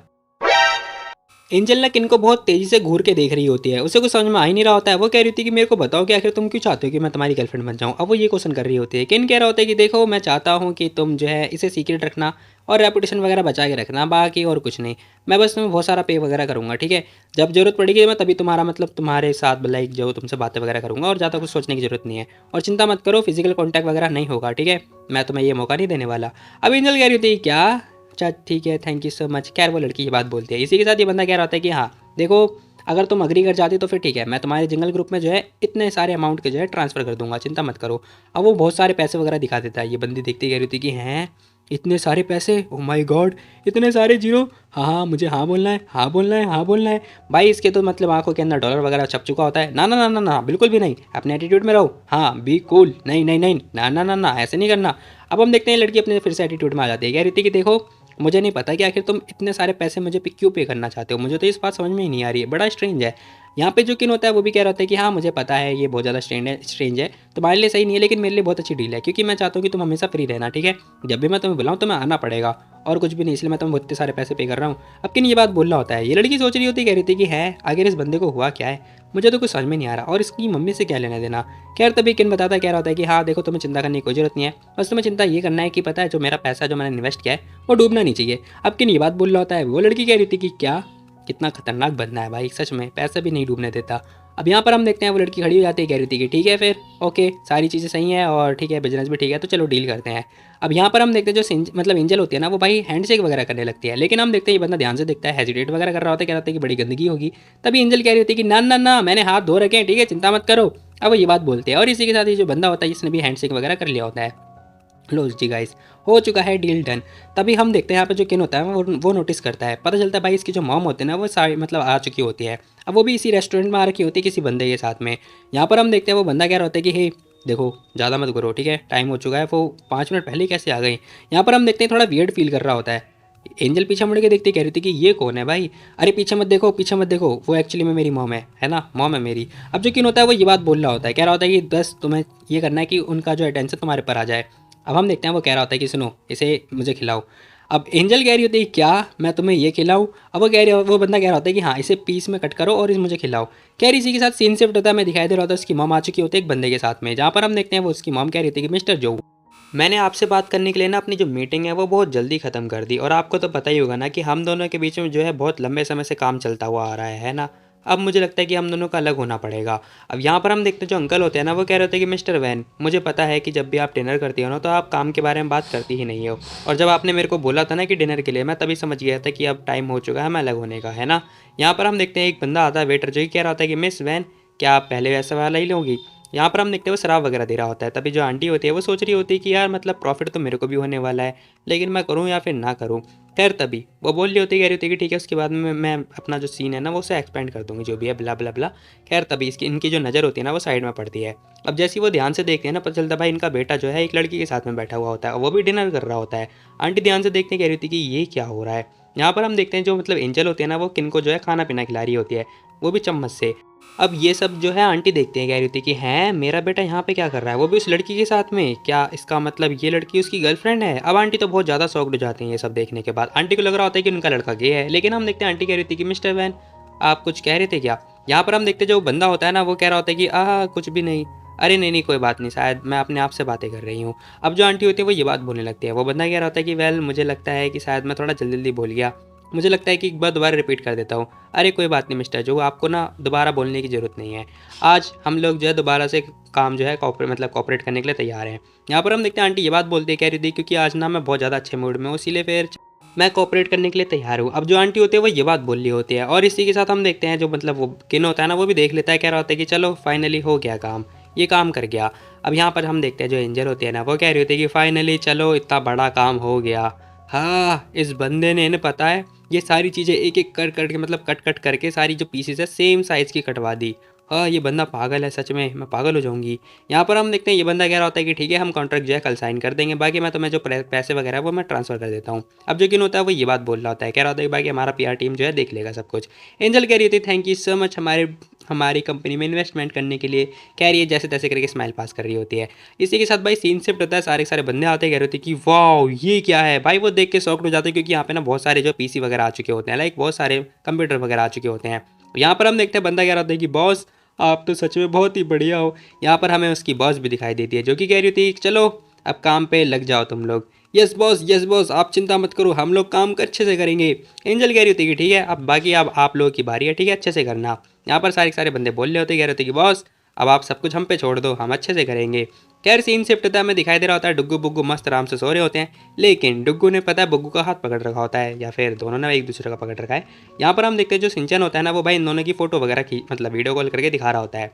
एंजल ना किन को बहुत तेजी से घूर के देख रही होती है, उसे कुछ समझ में आ ही नहीं रहा होता है। वो कह रही थी कि मेरे को बताओ कि आखिर तुम क्यों चाहते हो कि मैं तुम्हारी गर्लफ्रेंड बन जाऊं। अब वो ये क्वेश्चन कर रही होती है। किन कह रहा होता है कि देखो मैं चाहता हूं कि तुम जो है इसे सीक्रेट रखना और रेपुटेशन वगैरह बचा के रखना, बाकी और कुछ नहीं। मैं बस तुम्हें बहुत सारा पे वगैरह करूंगा, ठीक है, जब जरूरत पड़ेगी मैं तभी तुम्हारा मतलब तुम्हारे साथ लाइक जो तुमसे बातें वगैरह करूंगा, और ज़्यादा कुछ सोचने की जरूरत नहीं है। और चिंता मत करो फिजिकल कॉन्टैक्ट वगैरह नहीं होगा, ठीक है, मैं तुम्हें ये मौका नहीं देने वाला। अब एंजल कह रही होती है क्या, अच्छा ठीक है थैंक यू सो मच। खैर वो लड़की ये बात बोलती है। इसी के साथ ये बंदा कह रहा होता है कि हाँ देखो अगर तुम अग्री कर जाती तो फिर ठीक है, मैं तुम्हारे जिंगल ग्रुप में जो है इतने सारे अमाउंट के जो है ट्रांसफ़र कर दूंगा, चिंता मत करो। अब वो बहुत सारे पैसे वगैरह दिखा देता है। ये बंदी देखती कह रही थी कि हैं इतने सारे पैसे, ओह माय गॉड इतने सारे जीरो, हाँ मुझे हाँ बोलना है, हाँ बोलना है, हाँ बोलना है। भाई इसके तो मतलब आंखों के अंदर डॉलर वगैरह छप चुका होता है। ना ना ना ना ना बिल्कुल भी नहीं, अपने एटीट्यूड में रहो, हाँ बी कूल, नहीं नहीं नहीं ना ना ना ना ऐसे नहीं करना। अब हम देखते हैं लड़की अपने फिर से एटीट्यूड में आ जाती है, कह रही थी कि देखो मुझे नहीं पता कि आखिर तुम इतने सारे पैसे मुझे पे क्यों पे करना चाहते हो, मुझे तो इस बात समझ में ही नहीं आ रही है, बड़ा स्ट्रेंज है। यहाँ पे जो किन होता है वो भी कह रहा होता है कि हाँ मुझे पता है ये बहुत ज़्यादा स्ट्रेंज है, तुम्हारे लिए सही नहीं है, लेकिन मेरे लिए बहुत अच्छी डील है, क्योंकि मैं चाहता हूँ कि तुम हमेशा फ्री रहना, ठीक है, जब भी मैं तुम्हें बुलाऊँ तुम्हें आना पड़ेगा, और कुछ भी नहीं, इसलिए मैं तुम्हें इतने सारे पैसे पे कर रहा हूँ। अब किन ये बात बोल रहा होता है। ये लड़की सोच रही होती, कह रही थी कि है आखिर इस बंदे को हुआ क्या है, मुझे तो कुछ समझ में नहीं आ रहा, और इसकी मम्मी से क्या लेना देना। खैर तभी किन बताता कह रहा होता है कि हाँ देखो तुम्हें चिंता करने की कोई जरूरत नहीं है, बस तुम्हें चिंता ये करना है कि पता है जो मेरा पैसा जो मैंने इन्वेस्ट किया है वो डूबना नहीं चाहिए। अब किन ये बात बोल रहा होता है। वो लड़की कह रही थी कि क्या, कितना खतरनाक बंदा है भाई, सच में पैसा भी नहीं डूबने देता। अब यहाँ पर हम देखते हैं वो लड़की खड़ी हो जाती है, कह रही थी कि ठीक है फिर ओके सारी चीज़ें सही हैं और ठीक है बिजनेस भी ठीक है, तो चलो डील करते हैं। अब यहाँ पर हम देखते हैं जो मतलब एंजल होती है ना वो भाई हैंडशेक वगैरह करने लगती है, लेकिन हम देखते हैं ये बंदा ध्यान से देखता है, हेजिटेट वगैरह कर रहा होता है, कह रहा होता है कि बड़ी गंदगी होगी। तभी एंजल कह रही होती है कि ना ना ना मैंने हाथ धो रखे हैं, ठीक है चिंता मत करो। अब वो ये बात बोलते हैं, और इसी के साथ ये जो बंदा होता है इसने भी हैंडशेक वगैरह कर लिया होता है। लो जी गाइस, हो चुका है डील डन। तभी हम देखते हैं यहाँ पे जो किन होता है वो नोटिस करता है। पता चलता है भाई इसकी जो मॉम होती है ना वो सारी मतलब आ चुकी होती है। अब वो भी इसी रेस्टोरेंट में आ रखी होती है किसी बंदे के साथ में। यहाँ पर हम देखते हैं वो बंदा कह रहा होता है कि हे देखो ज़्यादा मत करो, ठीक है, टाइम हो चुका है। वो 5 मिनट पहले ही कैसे आ गई। यहाँ पर हम देखते हैं थोड़ा वियर्ड फील कर रहा होता है। एंजल पीछे मुड़ के देखते कह रही थी कि ये कौन है भाई। अरे पीछे मत देखो, पीछे मत देखो, वो एक्चुअली में मेरी मॉम है ना, मॉम है मेरी। अब जो किन होता है वो ये बात बोल रहा होता है, कह रहा होता है कि बस तुम्हें ये करना है कि उनका जो अटेंशन तुम्हारे पर आ जाए। अब हम देखते हैं वो कह रहा होता है कि सुनो इसे मुझे खिलाओ। अब एंजल कह रही होती है क्या मैं तुम्हें ये खिलाऊं। अब वो बंदा कह रहा होता है कि हाँ इसे पीस में कट करो और इसे मुझे खिलाओ। कह रही इसी के साथ सीन शिफ्ट होता है, मैं दिखाई दे रहा होता है उसकी मॉम आ चुकी होती है एक बंदे के साथ में, जहाँ पर हम देखते हैं वो उसकी मॉम कह रही थी कि मिस्टर जो मैंने आपसे बात करने के लिए ना अपनी जो मीटिंग है वो बहुत जल्दी ख़त्म कर दी, और आपको तो पता ही होगा ना कि हम दोनों के बीच में जो है बहुत लंबे समय से काम चलता हुआ आ रहा है ना। अब मुझे लगता है कि हम दोनों का अलग होना पड़ेगा। अब यहाँ पर हम देखते हैं जो अंकल होते हैं ना वो कह रहे होते हैं कि मिस्टर वैन, मुझे पता है कि जब भी आप डिनर करती हो ना तो आप काम के बारे में बात करती ही नहीं हो, और जब आपने मेरे को बोला था ना कि डिनर के लिए, मैं तभी समझ गया था कि अब टाइम हो चुका है हमें अलग होने का, है ना। यहाँ पर हम देखते हैं एक बंदा आता है वेटर, जो कि कह रहा होता है कि मिस वैन क्या आप पहले वैसा वाला ही लोगी। यहाँ पर हम देखते हैं वो शराब वगैरह दे रहा होता है। तभी जो आंटी होती है वो सोच रही होती है कि यार मतलब प्रॉफिट तो मेरे को भी होने वाला है, लेकिन मैं करूँ या फिर ना करूँ। खैर तभी वो बोल रही होती है, कह रही होती है कि ठीक है, उसके बाद में मैं अपना जो सीन है ना वो उसे एक्सपेंड कर दूंगी जो भी है, ब्ला ब्ला ब्ला। खैर तभी इनकी जो नज़र होती है ना वो साइड में पड़ती है। अब जैसे ही वो ध्यान से देखते हैं ना पता चलता है भाई इनका बेटा जो है एक लड़की के साथ में बैठा हुआ होता है और वो भी डिनर कर रहा होता है। आंटी ध्यान से देखते कह रही होती है कि ये क्या हो रहा है। यहाँ पर हम देखते हैं जो मतलब एंजल होती है ना वो किन को जो है खाना पीना खिला रही होती है, वो भी चम्मच से। अब ये सब जो है आंटी देखते हैं, कह रही थी कि हैं मेरा बेटा यहाँ पे क्या कर रहा है, वो भी उस लड़की के साथ में, क्या इसका मतलब ये लड़की उसकी गर्लफ्रेंड है। अब आंटी तो बहुत ज़्यादा शॉक्ड हो जाती हैं ये सब देखने के बाद। आंटी को लग रहा होता है कि उनका लड़का गे है, लेकिन हम देखते हैं आंटी कह रही थी कि मिस्टर वैन आप कुछ कह रहे थे क्या। यहाँ पर हम देखते हैं जो बंदा होता है ना वो कह रहा होता है कि कुछ भी नहीं, अरे नहीं नहीं कोई बात नहीं, शायद मैं अपने आप से बातें कर रही हूँ। अब जो आंटी होती है वो ये बात बोलने लगती है। वो बंदा कह रहा होता है कि वेल मुझे लगता है कि शायद मैं थोड़ा जल्दी जल्दी बोल गया, मुझे लगता है कि एक बार दोबारा रिपीट कर देता हूँ। अरे कोई बात नहीं मिस्टर जो, आपको ना दोबारा बोलने की ज़रूरत नहीं है। आज हम लोग जो है दोबारा से काम जो है कॉपरेट करने के लिए तैयार हैं। यहाँ पर हम देखते हैं आंटी ये बात बोलती है, कह रही थी क्योंकि आज ना मैं बहुत ज़्यादा अच्छे मूड में हूँ, इसीलिए फिर मैं कॉपरेट करने के लिए तैयार हूँ। अब जो आंटी होती है वो ये बात बोल रही होती है, और इसी के साथ हम देखते हैं जो मतलब वो किन होता है ना वो भी देख लेता है, कह रहा होता है कि चलो फाइनली हो गया काम, ये काम कर गया। अब यहाँ पर हम देखते हैं जो एंजल होती है ना वो कह रही होती है कि फाइनली चलो इतना बड़ा काम हो गया। हाँ इस बंदे ने इन्हें पता है ये सारी चीज़ें एक एक कर करके मतलब कट कट करके सारी जो पीसेस है सेम साइज़ की कटवा दी। हाँ ये बंदा पागल है, सच में मैं पागल हो जाऊंगी। यहाँ पर हम देखते हैं ये बंदा कह रहा होता है कि ठीक है हम कॉन्ट्रैक्ट जो है कल साइन कर देंगे, बाकी मैं तुम्हें जो पैसे वगैरह है वो मैं ट्रांसफ़र कर देता हूँ। अब जो किन होता है वो ये बात बोल रहा होता है, कह रहा होता है कि बाकी हमारा पीआर टीम जो है देख लेगा सब कुछ। एंजल कह रही थी थैंक यू सो मच हमारी कंपनी में इन्वेस्टमेंट करने के लिए। कह रही है जैसे तैसे करके स्माइल पास कर रही होती है। इसी के साथ भाई सीन शिफ्ट होता है, सारे सारे बंदे आते कह रहे होते कि वाह ये क्या है भाई। वो देख के शॉक्ड हो जाते हैं क्योंकि यहाँ पे ना बहुत सारे जो पीसी वगैरह आ चुके होते हैं, लाइक बहुत सारे कंप्यूटर वगैरह आ चुके होते हैं। यहाँ पर हम देखते हैं बंदा कह रहा होता है कि बॉस आप तो सच में बहुत ही बढ़िया हो। यहाँ पर हमें उसकी बॉस भी दिखाई देती है जो कि कह रही थी चलो अब काम पे लग जाओ तुम लोग। यस बॉस आप चिंता मत करो, हम लोग काम अच्छे से करेंगे। एंजल कह रही होती कि ठीक है अब बाकी अब आप लोगों की बारी है, ठीक है अच्छे से करना। यहाँ पर सारे सारे बंदे बोल रहे होते कह रहे होते कि बॉस अब आप सब कुछ हम पे छोड़ दो, हम अच्छे से करेंगे। खैर सीन शिफ्ट होता है, हमें दिखाई दे रहा होता है डुग्गू बुग्गू मस्त आराम से सो रहे होते हैं, लेकिन डुग्गू ने पता है बुग्गू का हाथ पकड़ रखा होता है, या फिर दोनों ने एक दूसरे का पकड़ रखा है। यहाँ पर हम देखते हैं जो सिंचन होता है ना वो भाई इन दोनों की फोटो वगैरह की मतलब वीडियो कॉल करके दिखा रहा होता है।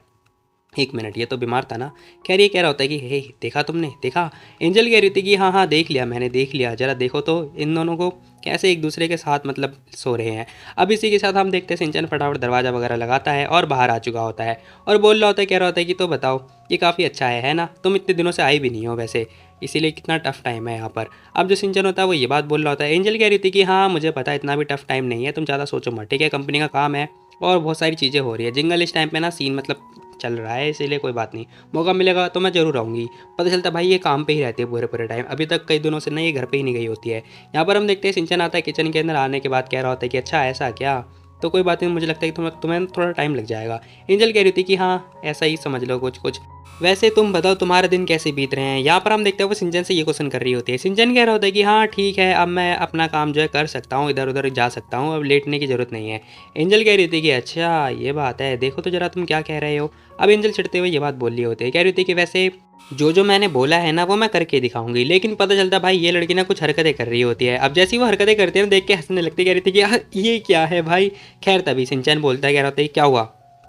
एक मिनट ये तो बीमार था ना। खैर ये कह रहा होता है कि हे देखा तुमने देखा। एंजल कह रही थी कि हाँ हाँ देख लिया मैंने देख लिया, जरा देखो तो इन दोनों को कैसे एक दूसरे के साथ मतलब सो रहे हैं। अब इसी के साथ हम देखते हैं सिंचन फटाफट दरवाज़ा वगैरह लगाता है और बाहर आ चुका होता है और बोल रहा होता है, कह रहा होता है कि तो बताओ ये काफ़ी अच्छा है ना, तुम इतने दिनों से आई भी नहीं हो वैसे, इसीलिए कितना टफ टाइम है यहाँ पर। अब जो सिंचन होता है वो ये बात बोल रहा होता है। एंजल कह रही थी कि हाँ मुझे पता है इतना भी टफ टाइम नहीं है, तुम ज़्यादा सोचो मत, ठीक है कंपनी का काम है और बहुत सारी चीज़ें हो रही है। जिंगल इस टाइम पे ना सीन मतलब चल रहा है, इसीलिए कोई बात नहीं, मौका मिलेगा तो मैं ज़रूर आऊँगी। पता चलता भाई ये काम पे ही रहती है पूरे पूरे टाइम, अभी तक कई दिनों से ना ये घर पे ही नहीं गई होती है। यहाँ पर हम देखते हैं सिंचन आता है किचन के अंदर, आने के बाद कह रहा होता है कि अच्छा ऐसा क्या, तो कोई बात नहीं मुझे लगता है कि तुम्हें थोड़ा टाइम लग जाएगा। एंजल कह रही थी कि हाँ ऐसा ही समझ लो कुछ कुछ। वैसे तुम बताओ तुम्हारे दिन कैसे बीत रहे हैं। यहाँ पर हम देखते हैं वो सिंचन से ये क्वेश्चन कर रही होती है। सिंचन कह रहा होता है कि हाँ ठीक है अब मैं अपना काम जो है कर सकता हूँ, इधर उधर जा सकता हूँ, अब लेटने की ज़रूरत नहीं है। एंजल कह रही थी कि अच्छा ये बात है, देखो तो जरा तुम क्या कह रहे हो। अब एंजल चिढ़ते हुए ये बात बोल रही होती है, कह रही थी कि वैसे जो मैंने बोला है ना वो मैं करके दिखाऊंगी। लेकिन पता चलता भाई ये लड़की ना कुछ हरकतें कर रही होती है। अब जैसी वो हरकतें करती है ना देख के हंसने लगती, कह रही थी कि यार ये क्या है भाई। खैर तभी सिंचन बोलता है, कह रहा होता है क्या हुआ,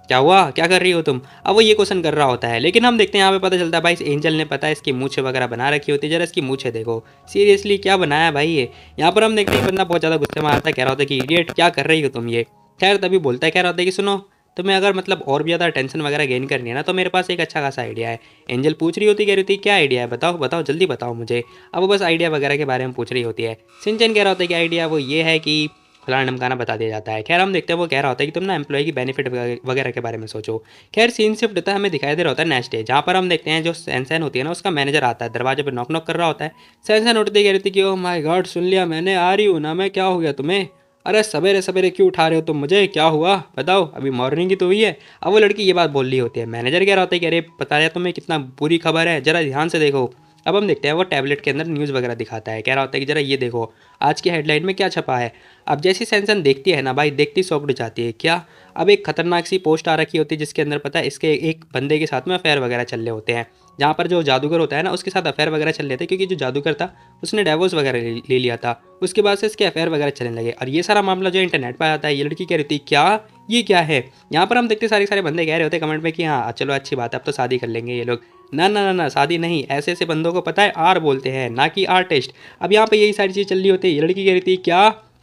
क्या हुआ, क्या कर रही हो तुम? अब वो ये क्वेश्चन कर रहा होता है, लेकिन हम देखते हैं यहाँ पे पता चलता है भाई इस एंजल ने पता है इसकी मूछें वगैरह बना रखी होती है। जरा इसकी मूछें देखो, सीरियसली क्या बनाया है भाई ये। यहाँ पर हम देखते हैं बंदा बहुत ज़्यादा गुस्से में आता है, कह रहा होता है कि इडियट क्या कर रही हो तुम ये। खैर तभी बोलता है, कह रहा होता है कि सुनो, तुम्हें अगर मतलब और भी ज़्यादा टेंशन वगैरह गेन करनी है ना, तो मेरे पास एक अच्छा खासा आइडिया है। एंजल पूछ रही होती, कह रही होती क्या आइडिया है, बताओ बताओ जल्दी बताओ मुझे। अब वो बस आइडिया वगैरह के बारे में पूछ रही होती है। सिंचन कह रहा होता है कि आइडिया वो ये है कि फलाना ढमकाना बता दिया जाता है। खैर हम देखते हैं वो कह रहा होता है कि तुम ना एम्प्लॉय की बेनिफिट वगैरह के बारे में सोचो। खैर सीन शिफ्ट होता है, हमें दिखाई दे रहा होता है नेक्स्ट डे, जहाँ पर हम देखते हैं जो सैनसैन होती है ना, उसका मैनेजर आता है, दरवाजे पर नॉक नॉक कर रहा होता है। सैनसैन उठती कह रही थी कि ओह माय गॉड, सुन लिया मैंने, आ रही हूँ ना मैं, क्या हो गया तुम्हें? अरे सवेरे सवेरे क्यों उठा रहे हो तुम मुझे, क्या हुआ बताओ, अभी मॉर्निंग की तो हुई है। अब वो लड़की ये बात बोल रही होती है। मैनेजर कह रहा होता है कि अरे पता है तुम्हें कितना बुरी खबर है, जरा ध्यान से देखो। अब हम देखते हैं वो टैबलेट के अंदर न्यूज़ वगैरह दिखाता है, कह रहा होता है कि जरा ये देखो आज की हेडलाइन में क्या छपा है। अब जैसी सैनसन देखती है ना भाई, देखती शॉक्ड हो जाती है। क्या? अब एक खतरनाक सी पोस्ट आ रखी होती है जिसके अंदर पता है इसके एक बंदे के साथ में अफेयर वगैरह चल रहे होते हैं, जहाँ पर जो जादूगर होता है ना उसके साथ अफेयर वगैरह चल रहे थे, क्योंकि जो जादूगर था उसने डाइवोर्स वगैरह ले लिया था। उसके बाद से इसके अफेयर वगैरह चलने लगे और ये सारा मामला जो इंटरनेट पर आता है। ये लड़की कह रही थी क्या, ये क्या है। यहाँ पर हम देखते सारे बंदे कह रहे होते कमेंट में कि हाँ चलो अच्छी बात है, अब तो शादी कर लेंगे ये लोग। ना ना ना ना, शादी नहीं, ऐसे ऐसे बंदों को पता है आर बोलते हैं, ना कि आर्टिस्ट। अब यहाँ पे यही सारी चीज़ चल रही होती है। ये लड़की कह रही थी क्या,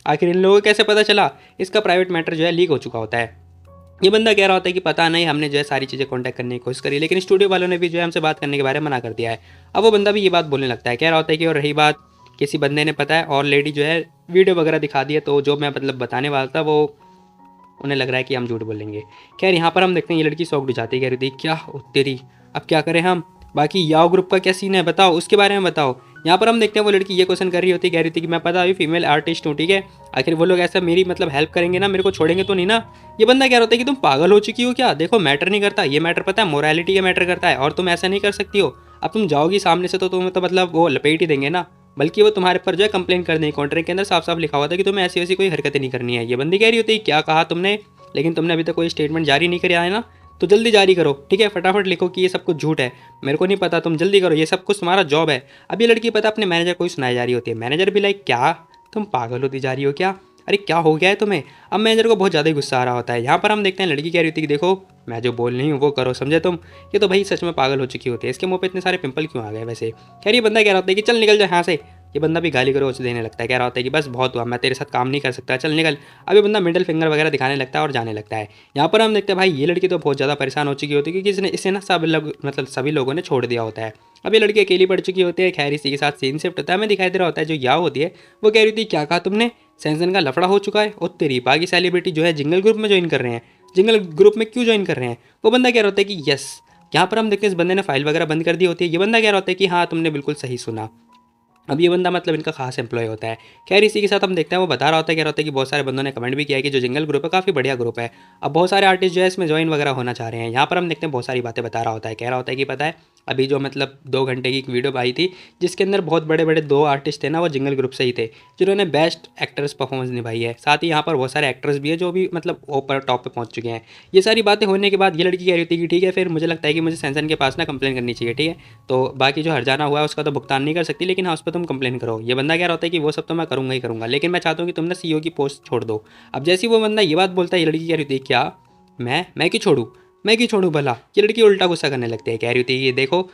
आखिर इन लोगों को कैसे पता चला, इसका प्राइवेट मैटर जो है लीक हो चुका होता है। ये बंदा कह रहा होता है कि पता नहीं, हमने जो है सारी चीज़ें कांटेक्ट करने की कोशिश करी, लेकिन स्टूडियो वालों ने भी जो है हमसे बात करने के बारे में मना कर दिया है। अब वो बंदा भी ये बात बोलने लगता है, कह रहा होता है कि और रही बात, किसी बंदे ने पता है और लेडी जो है वीडियो वगैरह दिखा दी है, तो जो मैं मतलब बताने वाला था वो उन्हें लग रहा है कि हम झूठ बोलेंगे। खैर यहाँ पर हम देखते हैं ये लड़की शॉक्ड हो जाती है, कह रही थी क्या तेरी, अब क्या करें हम, बाकी याओ ग्रुप का क्या सीन है बताओ, उसके बारे में बताओ। यहाँ पर हम देखते हैं वो लड़की ये क्वेश्चन कर रही होती है, कह रही थी कि मैं पता अभी फीमेल आर्टिस्ट हूँ, ठीक है, आखिर वो लोग ऐसा मेरी मतलब हेल्प करेंगे ना, मेरे को छोड़ेंगे तो नहीं ना। ये बंदा कह रहा होता है कि तुम पागल हो चुकी हो क्या, देखो मैटर नहीं करता, ये मैटर पता है मोरालिटी का मैटर करता है, और तुम ऐसा नहीं कर सकती हो। अब तुम जाओगी सामने से तो तुम्हें तो मतलब वो लपेट ही देंगे ना, बल्कि वो तुम्हारे पर जो है कंप्लेन कर देंगे। कॉन्ट्रैक्ट के अंदर साफ साफ लिखा हुआ था कि तुम्हें ऐसी वैसी कोई हरकतें नहीं करनी है। ये बंदी कह रही होती है क्या कहा तुमने, लेकिन तुमने अभी तक कोई स्टेटमेंट जारी नहीं किया है ना, तो जल्दी जारी करो, ठीक है, फटाफट लिखो कि ये सब कुछ झूठ है, मेरे को नहीं पता, तुम जल्दी करो, ये सब कुछ तुम्हारा जॉब है। अब ये लड़की पता अपने मैनेजर को ही सुनाई जा रही होती है। मैनेजर भी लाइक क्या, तुम पागल होती जा रही हो क्या, अरे क्या हो गया है तुम्हें। अब मैनेजर को बहुत ज़्यादा गुस्सा आ रहा होता है। यहाँ पर हम देखते हैं लड़की कह रही थी कि देखो मैं जो बोल रही हूँ वो करो, समझे तुम। ये तो भाई सच में पागल हो चुकी होती है, इसके मुंह पे इतने सारे पिंपल क्यों आ गए वैसे। खैर ये बंदा कह रहा होता है कि चल निकल जाए यहाँ से। ये बंदा भी गाली गलौज देने लगता है, कह रहा होता है कि बस बहुत हुआ, मैं तेरे साथ काम नहीं कर सकता, चल निकल। अब ये बंदा मिडिल फिंगर वगैरह दिखाने लगता है और जाने लगता है। यहाँ पर हम देखते हैं भाई ये लड़की तो बहुत ज़्यादा परेशान हो चुकी होती है, क्योंकि इसे ना सब लोग मतलब सभी लोगों ने छोड़ दिया होता है। अब ये लड़की अकेली पड़ चुकी होती है। खैर इसी के साथ सीन शिफ्ट होता है, हमें दिखाई दे रहा होता है जो याओ होती है वो कह रही थी क्या कहा तुमने, सैनसन का लफड़ा हो चुका है, और तेरी बाकी सेलिब्रिटी जो है जिंगल ग्रुप में ज्वाइन कर रहे हैं। जिंगल ग्रुप में क्यों ज्वाइन कर रहे हैं। वो बंदा कह रहा होता है कि यस। यहाँ पर हम देखते हैं इस बंदे ने फाइल वगैरह बंद कर दी होती है। ये बंदा कह रहा होता है कि हाँ तुमने बिल्कुल सही सुना। अब ये बंदा मतलब इनका खास एम्प्लॉय होता है। खैर इसी के साथ हम देखते हैं वो बता रहा होता है, कह रहा होता है कि बहुत सारे बंदों ने कमेंट भी किया है कि जो जिंगल ग्रुप है काफ़ी बढ़िया ग्रुप है, अब बहुत सारे आर्टिस्ट जो है इसमें ज्वाइन वगैरह होना चाह रहे हैं। यहाँ पर हम देखते हैं बहुत सारी बातें बता रहा होता है, कह रहा होता है कि पता है अभी जो मतलब 2 घंटे की एक वीडियो आई थी जिसके अंदर बहुत बड़े बड़े 2 आर्टिस्ट थे ना, वो जिंगल ग्रुप से ही थे जिन्होंने बेस्ट एक्ट्रेस परफॉर्मेंस निभाई है। साथ ही यहाँ पर बहुत सारे एक्ट्रेस भी है जो भी मतलब ऊपर टॉप पे पहुँच चुके हैं। ये सारी बातें होने के बाद ये लड़की कह रही थी कि ठीक है फिर मुझे लगता है कि मुझे सैनसन के पास ना कंप्लेन करनी चाहिए, ठीक है, तो बाकी जो हर्जाना हुआ है उसका तो भुगतान नहीं कर सकती, लेकिन हाँ उस पर तुम कंप्लेन करो। ये बंदा कह रहा होता है कि वो सब तो मैं करूँगा ही करूँगा, लेकिन मैं चाहता हूँ कि तुम ना CEO की पोस्ट छोड़ दो। अब जैसे ही वो बंदा ये बात बोलता है, ये लड़की कह रही थी क्या मैं क्यों छोड़ूँ, मैं क्यों छोड़ूँ भला। ये लड़की उल्टा गुस्सा करने लगती है, कह रही थी ये देखो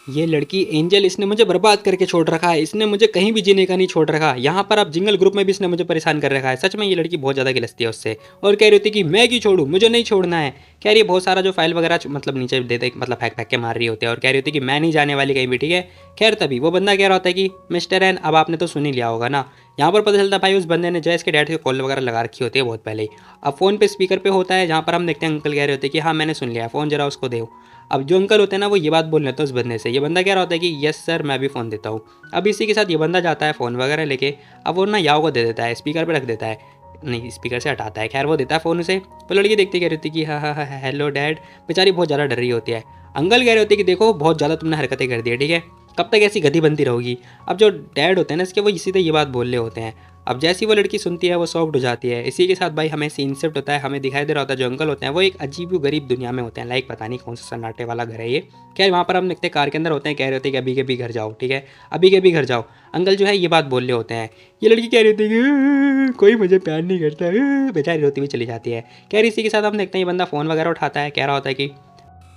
ये लड़की एंजल, इसने मुझे बर्बाद करके छोड़ रखा है, इसने मुझे कहीं भी जीने का नहीं छोड़ रखा। यहाँ पर अब जिंगल ग्रुप में भी इसने मुझे परेशान कर रखा है। सच में ये लड़की बहुत ज़्यादा गिलस्ती है उससे, और कह रही थी कि मैं क्यों छोड़ूं, मुझे नहीं छोड़ना है। कह रही है बहुत सारा जो फाइल वगैरह मतलब नीचे दे दे मतलब फेंक के मार रही होती है, और कह रही होती कि मैं नहीं जाने वाली कहीं भी, ठीक है। खैर तभी वो बंदा कह रहा होता है कि मिस्टर एन अब आपने तो सुन ही लिया होगा ना। यहाँ पर पता चलता भाई उस बंदे ने जो है इसके डैड से कॉल वगैरह लगा रखी होती है बहुत पहले ही। अब फ़ोन पे स्पीकर पे होता है, जहाँ पर हम देखते हैं अंकल कह रहे होते हैं कि हाँ मैंने सुन लिया, फ़ोन जरा उसको दो। अब जो अंकल होते हैं ना वो ये बात बोल लेते हैं उस बंदे से। ये बंदा कह रहा होता है कि यस सर मैं भी फ़ोन देता हूँ। अब इसी के साथ ये बंदा जाता है फ़ोन वगैरह लेके, अब वो ना याओ को दे देता है, स्पीकर पे रख देता है, नहीं स्पीकर से हटाता है। खैर वो देता है फ़ोन उसे। तो लड़की देखती कह रही थी कि हाँ हाँ हाँ हेलो डैड। बेचारी बहुत ज़्यादा डर रही होती है। अंकल कह रहे होते हैं कि देखो बहुत ज़्यादा तुमने हरकतें कर दी है, ठीक है, कब तक ऐसी गधी बनती रहोगी। अब जो डैड होते हैं ना इसके वो इसी से ये बात बोल रहे होते हैं। अब जैसी वो लड़की सुनती है वो सॉफ्ट हो जाती है। इसी के साथ भाई हमें सीन शिफ्ट होता है, हमें दिखाई दे रहा होता है जो अंकल होते हैं वो एक अजीब व गरीब दुनिया में होते हैं, लाइक पता नहीं कौन सा सन्नाटे वाला घर है ये। खैर वहाँ पर हम देखते हैं कार के अंदर होते हैं, कह रहे होते हैं कि अभी के अभी घर जाओ, ठीक है अभी के अभी घर जाओ। अंकल जो है ये बात बोल रहे होते हैं, ये लड़की कह रही होती है कि कोई मुझे प्यार नहीं करता, बेचारी रोती हुई चली जाती है। खैर इसी के साथ हम देखते हैं ये बंदा फ़ोन वगैरह उठाता है, कह रहा होता है कि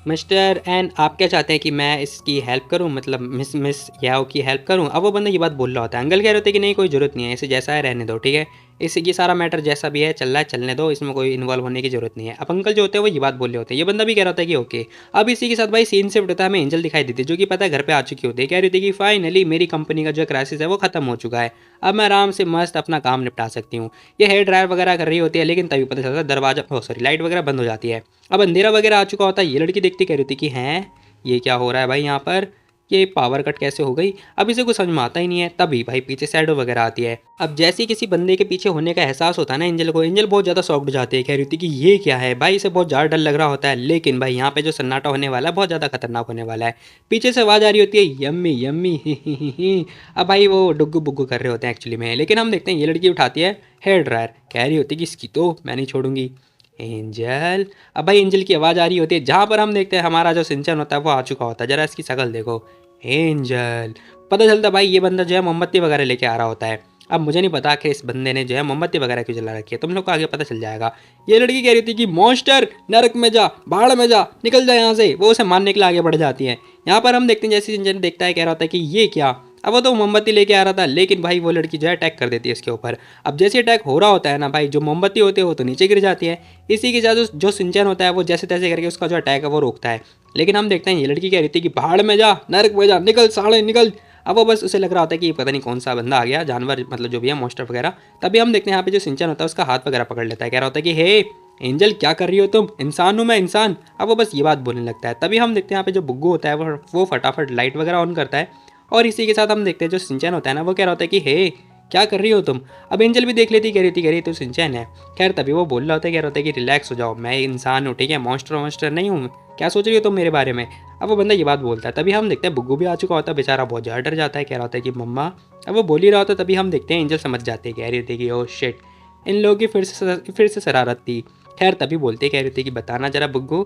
मिस्टर एन आप क्या चाहते हैं कि मैं इसकी हेल्प करूं, मतलब मिस याओ की हेल्प करूं। अब वो बंदा ये बात बोल रहा होता है, अंकल कह रहे होते हैं कि नहीं कोई ज़रूरत नहीं है, इसे जैसा है रहने दो, ठीक है इसे ये सारा मैटर जैसा भी है चल रहा है चलने दो, इसमें कोई इन्वॉल्व होने की जरूरत नहीं है। अब अंकल जो होते हैं वो ये बात बोल रहे होते हैं, ये बंदा भी कह रहा होता है कि ओके। अब इसी के साथ भाई सीन शिफ्ट होता है, हमें एंजल दिखाई देती है जो कि पता है घर पे आ चुकी होती है, कह रही थी कि फाइनली मेरी कंपनी का जो क्राइसिस है वो खत्म हो चुका है, अब मैं आराम से मस्त अपना काम निपटा सकती हूँ। ये हेयर ड्रायर वगैरह कर रही होती है, लेकिन तभी पता चलता है दरवाजा सॉरी लाइट वगैरह बंद हो जाती है। अब अंधेरा वगैरह आ चुका होता है, ये लड़की देखती कह रही थी कि हैं ये क्या हो रहा है भाई यहाँ पर, ये पावर कट कैसे हो गई। अब इसे कुछ समझ में आता ही नहीं है, तभी भाई पीछे शैडो वगैरह आती है। अब जैसे ही किसी बंदे के पीछे होने का एहसास होता है ना एंजल को, एंजल बहुत ज़्यादा शॉक्ड हो जाती है, कह रही थी कि ये क्या है भाई, इसे बहुत ज़्यादा डर लग रहा होता है। लेकिन भाई यहाँ पे जो सन्नाटा होने वाला है बहुत ज़्यादा खतरनाक होने वाला है। पीछे से आवाज़ आ रही होती है यम्मी यम्मी ही। अब भाई वो डुग्गू बुग्गू कर रहे होते हैं एक्चुअली में, लेकिन हम देखते हैं ये लड़की उठाती है हेयर ड्रायर, कह रही होती है कि इसकी तो मैं नहीं छोड़ूंगी एंजल। अब भाई एंजल की आवाज़ आ रही होती है, जहाँ पर हम देखते हैं हमारा जो सिंचन होता है वो आ चुका होता है, जरा इसकी शक्ल देखो एंजल। पता चलता भाई ये बंदा जो है मोमबत्ती वगैरह लेके आ रहा होता है। अब मुझे नहीं पता कि इस बंदे ने जो है मोमबत्ती वगैरह क्यों जला रखी है, तुम लोग को आगे पता चल जाएगा। ये लड़की कह रही थी कि मॉन्स्टर नरक में जा, भाड़ में जा, निकल जा यहाँ से, वो उसे मारने के लिए आगे बढ़ जाती है। यहाँ पर हम देखते हैं जैसे सिंचन देखता है, कह रहा होता है कि ये क्या, अब वो तो मोमबत्ती लेके आ रहा था, लेकिन भाई वो लड़की जो है अटैक कर देती है इसके ऊपर। अब जैसे अटैक हो रहा होता है ना भाई, जो मोमबत्ती होती है वो तो नीचे गिर जाती है। इसी के साथ जो सिंचन होता है वो जैसे तैसे करके उसका जो अटैक है वो रोकता है। लेकिन हम देखते हैं ये लड़की कह रही थी कि भाड़ में जा, नरक में जा, निकल साले निकल। अब वो बस उसे लग रहा होता है कि पता नहीं कौन सा बंदा आ गया, जानवर मतलब जो भी है मॉन्स्टर वगैरह। तभी हम देखते हैं यहाँ पे जो सिंचन होता है उसका हाथ वगैरह पकड़ लेता है, कह रहा होता है कि हे एंजल क्या कर रही हो तुम, इंसान हूँ मैं इंसान। अब वो बस ये बात बोलने लगता है। तभी हम देखते हैं यहाँ पे जो बुग्गू होता है वो फटाफट लाइट वगैरह ऑन करता है, और इसी के साथ हम देखते हैं जो सिंचन होता है ना वो कह रहा होता है कि हे क्या कर रही हो तुम। अब एंजल भी देख लेती, कह रही तो सिंचन है। खैर तभी वो बोल रहा होता है, कह रहा होता है कि रिलैक्स हो जाओ, मैं इंसान हूँ, ठीक है मॉन्स्टर नहीं हूँ, क्या सोच रही हो तुम मेरे बारे में। अब वो बंदा ये बात बोलता है, तभी हम देखते हैं बुग्गू भी आ चुका होता है, बेचारा बहुत ज़्यादा डर जाता है, कह रहा होता है कि मम्मा। अब वो बोल ही रहा होता है, तभी हम देखते हैं एंजल समझ जाते हैं, कह रही थी कि ओ शिट, इन लोगों की फिर से शरारत थी। खैर तभी बोलते कह रही थी कि बताना जरा बुग्गू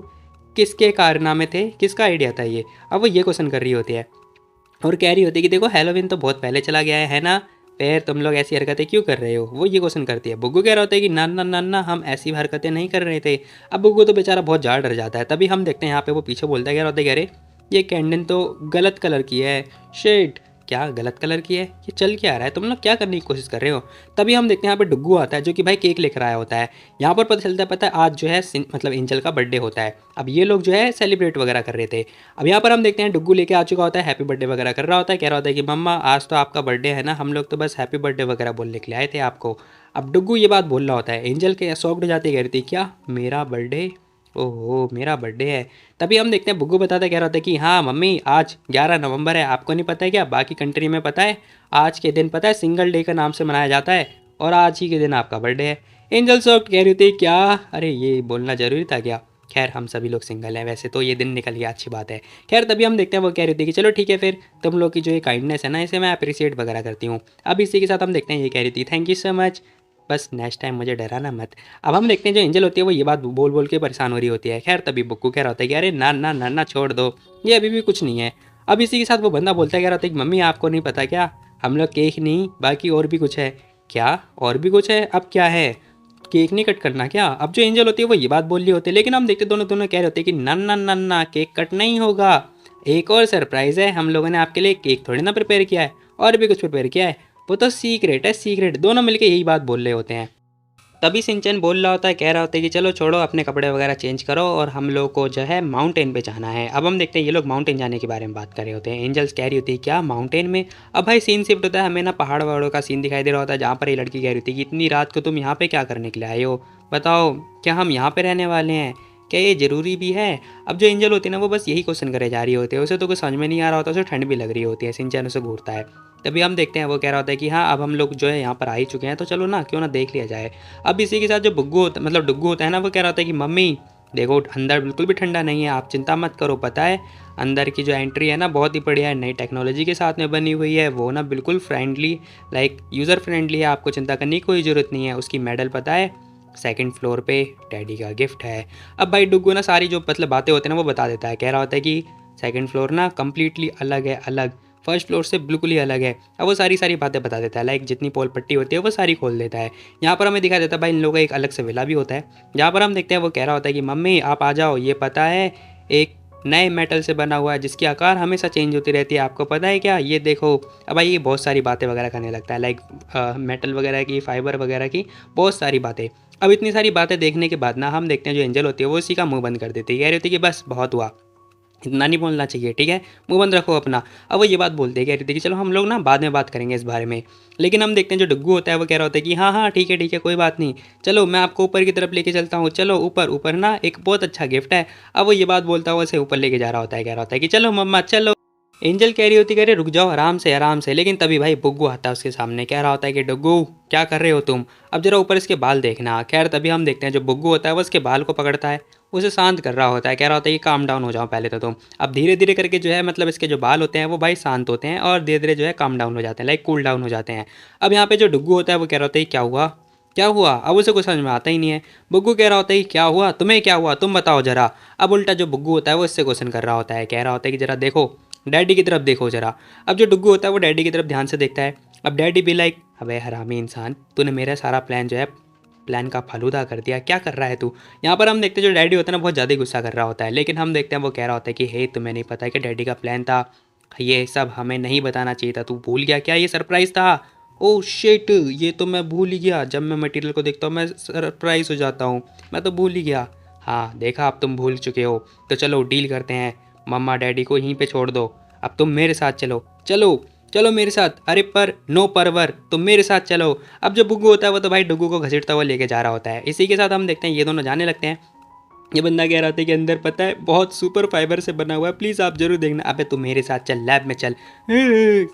किसके कारनामे थे, किसका आइडिया था ये। अब वो ये क्वेश्चन कर रही होती है और कह रही होती है कि देखो हैलोवीन तो बहुत पहले चला गया है ना, फिर तुम लोग ऐसी हरकतें क्यों कर रहे हो। वो ये क्वेश्चन करती है। बुग्गू कह रहा होता है कि ना ना ना ना हम ऐसी हरकतें नहीं कर रहे थे। अब बुग्गू तो बेचारा बहुत ज़्यादा डर जाता है। तभी हम देखते हैं यहाँ पे वो पीछे बोलता है, कह रहा होता है अरे ये कैंडन तो गलत कलर की है, शेड क्या गलत कलर की है, ये चल क्या रहा है, तुम लोग क्या करने की कोशिश कर रहे हो। तभी हम देखते हैं यहाँ पे डुग्गू आता है जो कि भाई केक लेकर आया होता है। यहाँ पर पता है आज जो है मतलब एंजल का बर्थडे होता है। अब ये लोग जो है सेलिब्रेट वगैरह कर रहे थे। अब यहाँ पर हम देखते हैं डुग्गू लेके आ चुका होता है, हैप्पी बर्थडे वगैरह कर रहा होता है, कह रहा होता है कि मम्मा आज तो आपका बर्थडे है ना, हम लोग तो बस हैप्पी बर्थडे वगैरह बोलने के लिए आए थे आपको। अब डुग्गू ये बात बोल रहा होता है, एंजल के शॉक्ड हो जाती है, कह रही थी क्या मेरा बर्थडे, ओहो मेरा बर्थडे है। तभी हम देखते हैं बुग्गू बताता है, कह रहा होता है कि हाँ मम्मी आज 11 नवंबर है, आपको नहीं पता है क्या, बाकी कंट्री में पता है आज के दिन पता है सिंगल डे का नाम से मनाया जाता है, और आज ही के दिन आपका बर्थडे है। एंजल सॉफ्ट कह रही थी क्या, अरे ये बोलना जरूरी था क्या। खैर हम सभी लोग सिंगल हैं, वैसे तो ये दिन निकल गया, अच्छी बात है। खैर तभी हम देखते हैं वो कह रही थी कि चलो ठीक है फिर तुम लोग की जो ये काइंडनेस है ना इसे मैं अप्रिशिएट वगैरह करती हूँ। अब इसी के साथ हम देखते हैं ये कह रही थी थैंक यू सो मच, बस नेक्स्ट टाइम मुझे डराना मत। अब हम देखते हैं जो एंजल होती है वो ये बात बोल बोल के परेशान हो रही होती है। खैर तभी बुक्कू कह रहा होता है कि अरे ना ना ना ना छोड़ दो, ये अभी भी कुछ नहीं है। अब इसी के साथ वो बंदा बोलता है, कह रहा होता है कि मम्मी आपको नहीं पता क्या, हम लोग केक नहीं बाकी और भी कुछ है। क्या और भी कुछ है, अब क्या है, केक नहीं कट करना क्या। अब जो एंजल होती है वो ये बात बोल रही होती है, लेकिन हम देखते दोनों दोनों कह रहे होते हैं कि ना ना ना ना केक कट नहीं होगा, एक और सरप्राइज़ है, हम लोगों ने आपके लिए केक थोड़ी ना प्रिपेयर किया है, और भी कुछ प्रिपेयर किया है, वो तो सीक्रेट है सीक्रेट। दोनों मिलके यही बात बोल रहे होते हैं। तभी सिंचन बोल रहा होता है, कह रहा होता है कि चलो छोड़ो अपने कपड़े वगैरह चेंज करो और हम लोग को जो है माउंटेन पे जाना है। अब हम देखते हैं ये लोग माउंटेन जाने के बारे में बात कर रहे होते हैं। एंजल्स कह रही होती है क्या माउंटेन में। अब भाई सीन शिफ्ट होता है, हमें ना पहाड़ वहाड़ों का सीन दिखाई दे रहा होता है, जहाँ पर ये लड़की कह रही थी कि इतनी रात को तुम यहाँ पर क्या करने के लिए आए हो, बताओ क्या हम यहाँ पर रहने वाले हैं, क्या ये ज़रूरी भी है। अब जो एंजल होती है ना वो बस यही क्वेश्चन करे जा रही होती है, उसे तो कुछ समझ में नहीं आ रहा होता, उसे ठंड भी लग रही होती है। सिंचन उसे घूरता है। तभी हम देखते हैं वो कह रहा होता है कि हाँ अब हम लोग जो है यहाँ पर आ ही चुके हैं, तो चलो ना क्यों ना देख लिया जाए। अब इसी के साथ जो बुग्गू होता मतलब डुग्गू होता है ना वो कह रहा होता है कि मम्मी देखो अंदर बिल्कुल भी ठंडा नहीं है, आप चिंता मत करो। पता है अंदर की जो एंट्री है ना बहुत ही बढ़िया है, नई टेक्नोलॉजी के साथ में बनी हुई है, वो ना बिल्कुल फ्रेंडली लाइक यूज़र फ्रेंडली है, आपको चिंता करने की कोई ज़रूरत नहीं है। उसकी मेडल पता है सेकंड फ्लोर पे डैडी का गिफ्ट है। अब भाई डुग्गू ना सारी जो मतलब बातें होती हैं ना वो बता देता है, कह रहा होता है कि सेकंड फ्लोर ना कम्प्लीटली अलग है, अलग फर्स्ट फ्लोर से बिल्कुल ही अलग है। अब वो सारी बातें बता देता है, लाइक जितनी पोल पट्टी होती है वो सारी खोल देता है। यहाँ पर हमें दिखा देता है भाई इन लोगों का एक अलग से विला भी होता है, जहाँ पर हम देखते हैं वो कह रहा होता है कि मम्मी आप आ जाओ, ये पता है एक नए मेटल से बना हुआ है जिसकी आकार हमेशा चेंज होती रहती है, आपको पता है क्या, ये देखो। अब भाई ये बहुत सारी बातें वगैरह करने लगता है, लाइक मेटल वगैरह की, फाइबर वगैरह की बहुत सारी बातें। अब इतनी सारी बातें देखने के बाद ना हम देखते हैं जो एंजल होती है वो उसी का मुंह बंद कर देती है, कह रही होती है कि बस बहुत हुआ, इतना नहीं बोलना चाहिए, ठीक है, मुंह बंद रखो अपना। अब वो ये बात बोलते हैं, कह रही थी कि चलो हम लोग ना बाद में बात करेंगे इस बारे में। लेकिन हम देखते हैं जो डुग्गू होता है वो कह रहा होता है कि हाँ हाँ ठीक है कोई बात नहीं, चलो मैं आपको ऊपर की तरफ लेके चलता हूँ, चलो ऊपर ऊपर ना एक बहुत अच्छा गिफ्ट है। अब वो ये बात बोलता हुआ उसे ऊपर लेके जा रहा होता है, कह रहा होता है कि चलो मम्मा चलो। एंजल कह रही होती, कह रहे रुक जाओ आराम से आराम से। लेकिन तभी भाई बुग्गू आता है उसके सामने, कह रहा होता है कि डुग्गू क्या कर रहे हो तुम, अब जरा ऊपर इसके बाल देखना। खैर तभी हम देखते हैं जो बुग्गू होता है वो उसके बाल को पकड़ता है, उसे शांत कर रहा होता है, कह रहा होता है कि काम डाउन हो जाओ पहले तो तुम। अब धीरे धीरे करके जो है मतलब इसके जो बाल होते हैं वो भाई शांत होते हैं और धीरे धीरे जो है काम डाउन हो जाते हैं, लाइक कूल डाउन हो जाते हैं। अब यहाँ पे जो डुग्गू होता है वो कह रहा होता है क्या हुआ क्या हुआ, अब उसे कुछ समझ में आता ही नहीं है। बुग्गू कह रहा होता है कि क्या हुआ, तुम्हें क्या हुआ, तुम बताओ जरा। अब उल्टा जो बुग्गू होता है वो इससे क्वेश्चन कर रहा होता है, कह रहा होता है कि जरा देखो डैडी की तरफ देखो जरा। अब जो डुग्गू होता है वो डैडी की तरफ ध्यान से देखता है। अब डैडी भी लाइक अबे हरामी इंसान, तूने मेरा सारा प्लान जो है प्लान का फालूदा कर दिया, क्या कर रहा है तू। यहाँ पर हम देखते हैं जो डैडी होता है ना बहुत ज़्यादा गुस्सा कर रहा होता है, लेकिन हम देखते हैं वो कह रहा होता है कि हे तुम्हें नहीं पता कि डैडी का प्लान था, ये सब हमें नहीं बताना चाहिए था, तू भूल गया क्या ये सरप्राइज़ था। ओह शिट, ये तो मैं भूल ही गया, जब मैं मटेरियल को देखता हूँ मैं सरप्राइज़ हो जाता हूँ, मैं तो भूल ही गया। हाँ देखा अब तुम भूल चुके हो, तो चलो डील करते हैं, मम्मा डैडी को यहीं पे छोड़ दो, अब तुम मेरे साथ चलो, चलो चलो मेरे साथ, अरे पर नो परवर तुम मेरे साथ चलो। अब जो बुग्गू होता है वो तो भाई डुग्गू को घसीटता हुआ लेके जा रहा होता है। इसी के साथ हम देखते हैं ये दोनों जाने लगते हैं। ये बंदा कह रहा था कि अंदर पता है बहुत सुपर फाइबर से बना हुआ है, प्लीज़ आप जरूर देखना। अबे तू मेरे साथ चल, लैब में चल।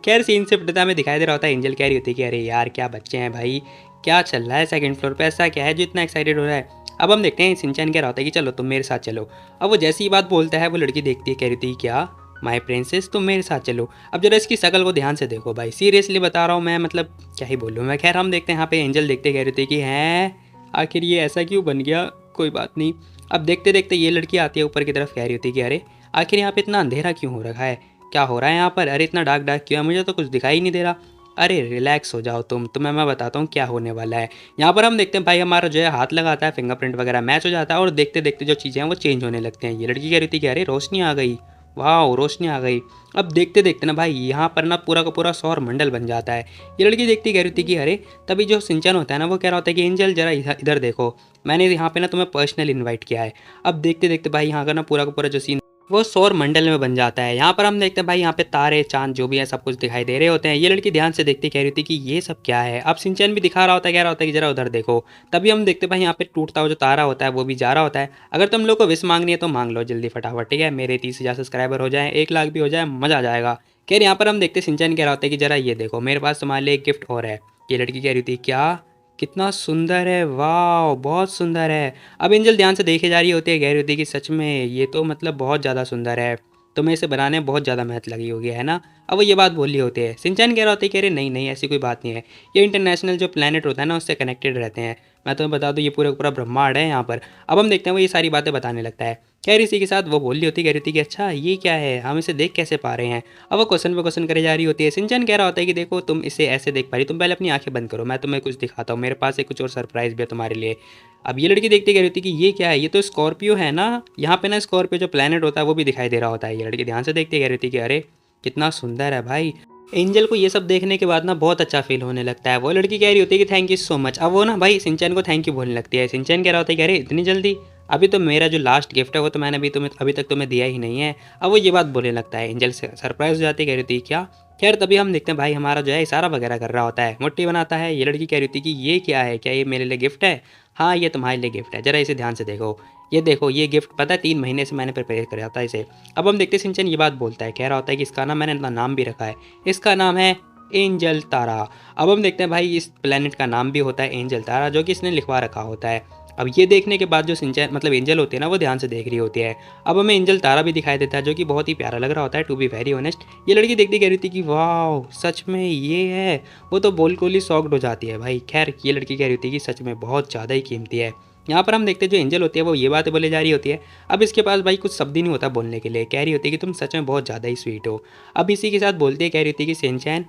खैर सीन से पता हमें दिखाई दे रहा होता है एंजल कह रही होती है कि अरे यार क्या बच्चे हैं भाई, क्या चल रहा है सेकंड फ्लोर पे, ऐसा क्या है जो इतना एक्साइटेड हो रहा है। अब हम देखते हैं सिंचन कह रहा होता है कि चलो तुम मेरे साथ चलो। अब वो जैसी ही बात बोलता है वो लड़की देखती है, कह रही थी क्या माय प्रिंसेस तुम मेरे साथ चलो। अब जरा इसकी शक्ल को ध्यान से देखो भाई, सीरियसली बता रहा हूँ मैं, मतलब क्या ही बोलूँ मैं। खैर हम देखते हैं यहाँ पे एंजल देखते कह रही थी कि हैं आखिर ये ऐसा क्यों बन गया, कोई बात नहीं। अब देखते देखते ये लड़की आती है ऊपर की तरफ, कह रही होती है कि अरे आखिर यहाँ पे इतना अंधेरा क्यों हो रखा है, क्या हो रहा है यहाँ पर, अरे इतना डार्क डार्क क्यों है, मुझे तो कुछ दिखाई नहीं दे रहा। अरे रिलैक्स हो जाओ तुम, तुम्हें मैं बताता हूँ क्या होने वाला है। यहाँ पर हम देखते हैं भाई हमारा जो है हाथ लगाता है, फिंगरप्रिंट वगैरह मैच हो जाता है और देखते देखते जो चीज़ें हैं वो चेंज होने लगते हैं। ये लड़की कह रही थी कि अरे रोशनी आ गई, वाह रोशनी आ गई। अब देखते देखते ना भाई यहाँ पर ना पूरा का पूरा सौर मंडल बन जाता है। ये लड़की देखती कह रही थी कि अरे, तभी जो सिंचन होता है ना वो कह रहा होता है कि एंजल जरा इधर देखो, मैंने यहाँ पे ना तुम्हें पर्सनल इनवाइट किया है। अब देखते देखते भाई यहाँ का ना पूरा का पूरा जो सीन वो सौर मंडल में बन जाता है। यहाँ पर हम देखते हैं भाई यहाँ पे तारे चांद जो भी है सब कुछ दिखाई दे रहे होते हैं। ये लड़की ध्यान से देखती कह रही थी कि ये सब क्या है। अब सिंचन भी दिखा रहा होता है, कह रहा होता है कि जरा उधर देखो। तभी हम देखते हैं भाई यहाँ पे टूटता हुआ जो तारा होता है वो भी जा रहा होता है। अगर तुम लोग को विश मांगनी है तो मांग लो जल्दी फटाफट, ठीक है, मेरे 30,000 सब्सक्राइबर हो जाए, 1 लाख भी हो जाए, मजा आ जाएगा। खैर यहाँ पर हम देखते सिंचन कह रहा होता है कि जरा ये देखो मेरे पास तुम्हारे लिए एक गिफ्ट और है। ये लड़की कह रही थी क्या, कितना सुंदर है, वाह बहुत सुंदर है। अब एंजल ध्यान से देखे जा रही होती है, कह रही होती है कि सच में ये तो मतलब बहुत ज़्यादा सुंदर है, तुम्हें इसे बनाने में बहुत ज़्यादा मेहनत लगी होगी है ना। अब वो ये बात बोल रही होती है, सिंचन कह रहा होता है कि अरे नहीं नहीं ऐसी कोई बात नहीं है, ये इंटरनेशनल जो प्लेनेट होता है ना उससे कनेक्टेड रहते हैं, मैं तुम्हें बता दूँ ये पूरा पूरा ब्रह्मांड है यहाँ पर। अब हम देखते हैं वो ये सारी बातें बताने लगता है। खैर इसी के साथ वो बोल रही होती, कह रही थी कि अच्छा ये क्या है, हम इसे देख कैसे पा रहे हैं। अब वो क्वेश्चन पे क्वेश्चन करे जा रही होती है। सिंचन कह रहा होता है कि देखो तुम इसे ऐसे देख पा रही, तुम पहले अपनी आंखें बंद करो, मैं तुम्हें कुछ दिखाता हूँ, मेरे पास एक कुछ और सरप्राइज भी है तुम्हारे लिए। अब ये लड़की देखती कह रही थी कि ये क्या है, ये तो स्कॉर्पियो है ना, यहाँ पे ना स्कॉर्पियो जो प्लेनेट होता है वो भी दिखाई दे रहा होता है। ये लड़की ध्यान से देखती कह रही थी कि अरे कितना सुंदर है भाई। एंजल को ये सब देखने के बाद ना बहुत अच्छा फील होने लगता है। वो लड़की कह रही होती है कि थैंक यू सो मच। अब वो ना भाई सिंचन को थैंक यू बोलने लगती है। सिंचन कह रहा होता है कि अरे इतनी जल्दी, अभी तो मेरा जो लास्ट गिफ्ट है वो तो मैंने अभी तक तुम्हें दिया ही नहीं है। अब वो ये बात बोलने लगता है। एंजल से सरप्राइज हो जाती है, कह रही थी क्या। खैर तभी हम देखते हैं भाई हमारा जो है इशारा वगैरह कर रहा होता है, मुट्ठी बनाता है। ये लड़की कह रही थी कि ये क्या है, क्या ये मेरे लिए गिफ्ट है। हाँ ये तुम्हारे लिए गिफ्ट है, जरा इसे ध्यान से देखो, ये देखो ये गिफ्ट पता है 3 महीने से मैंने प्रिपेयर करा था इसे। अब हम देखते सिंचन ये बात बोलता है, कह रहा होता है कि इसका ना मैंने अपना नाम भी रखा है, इसका नाम है एंजल तारा। अब हम देखते हैं भाई इस प्लेनेट का नाम भी होता है एंजल तारा, जो कि इसने लिखवा रखा होता है। अब ये देखने के बाद जो सिंचैन मतलब एंजल होती है ना वो ध्यान से देख रही होती है। अब हमें एंजल तारा भी दिखाई देता है जो कि बहुत ही प्यारा लग रहा होता है टू बी वेरी ऑनेस्ट। ये लड़की देखती कह रही थी कि वाह सच में ये है, वो तो बिल्कुल ही शॉक्ड हो जाती है भाई। खैर ये लड़की कह रही थी कि सच में बहुत ज़्यादा ही कीमती है। यहाँ पर हम देखते हैं जो एंजल होती है वो ये बातें बोले जा रही होती है। अब इसके पास भाई कुछ शब्द ही नहीं होता बोलने के लिए। कह रही होती है कि तुम सच में बहुत ज़्यादा ही स्वीट हो। अब इसी के साथ बोलती है, कह रही थी कि सिंचैन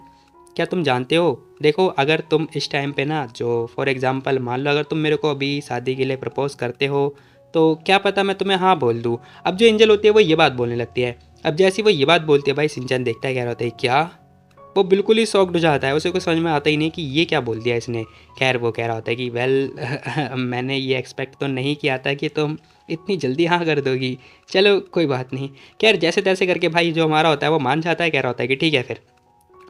क्या तुम जानते हो, देखो अगर तुम इस टाइम पे ना जो फॉर एग्जांपल मान लो अगर तुम मेरे को अभी शादी के लिए प्रपोज करते हो तो क्या पता मैं तुम्हें हाँ बोल दूँ। अब जो एंजल होती है वो ये बात बोलने लगती है। अब जैसे वो ये बात बोलती है भाई सिंचैन देखता है, कह रहा होता है क्या, वो बिल्कुल ही शॉक्ड हो जाता है। उसे कुछ समझ में आता ही नहीं कि ये क्या बोल दिया इसने। खैर वो कह रहा होता है कि वेल मैंने ये एक्सपेक्ट तो नहीं किया था कि तुम इतनी जल्दी हाँ कर दोगी, चलो कोई बात नहीं। खैर जैसे तैसे करके भाई जो हमारा होता है वो मान जाता है। कह रहा होता है कि ठीक है फिर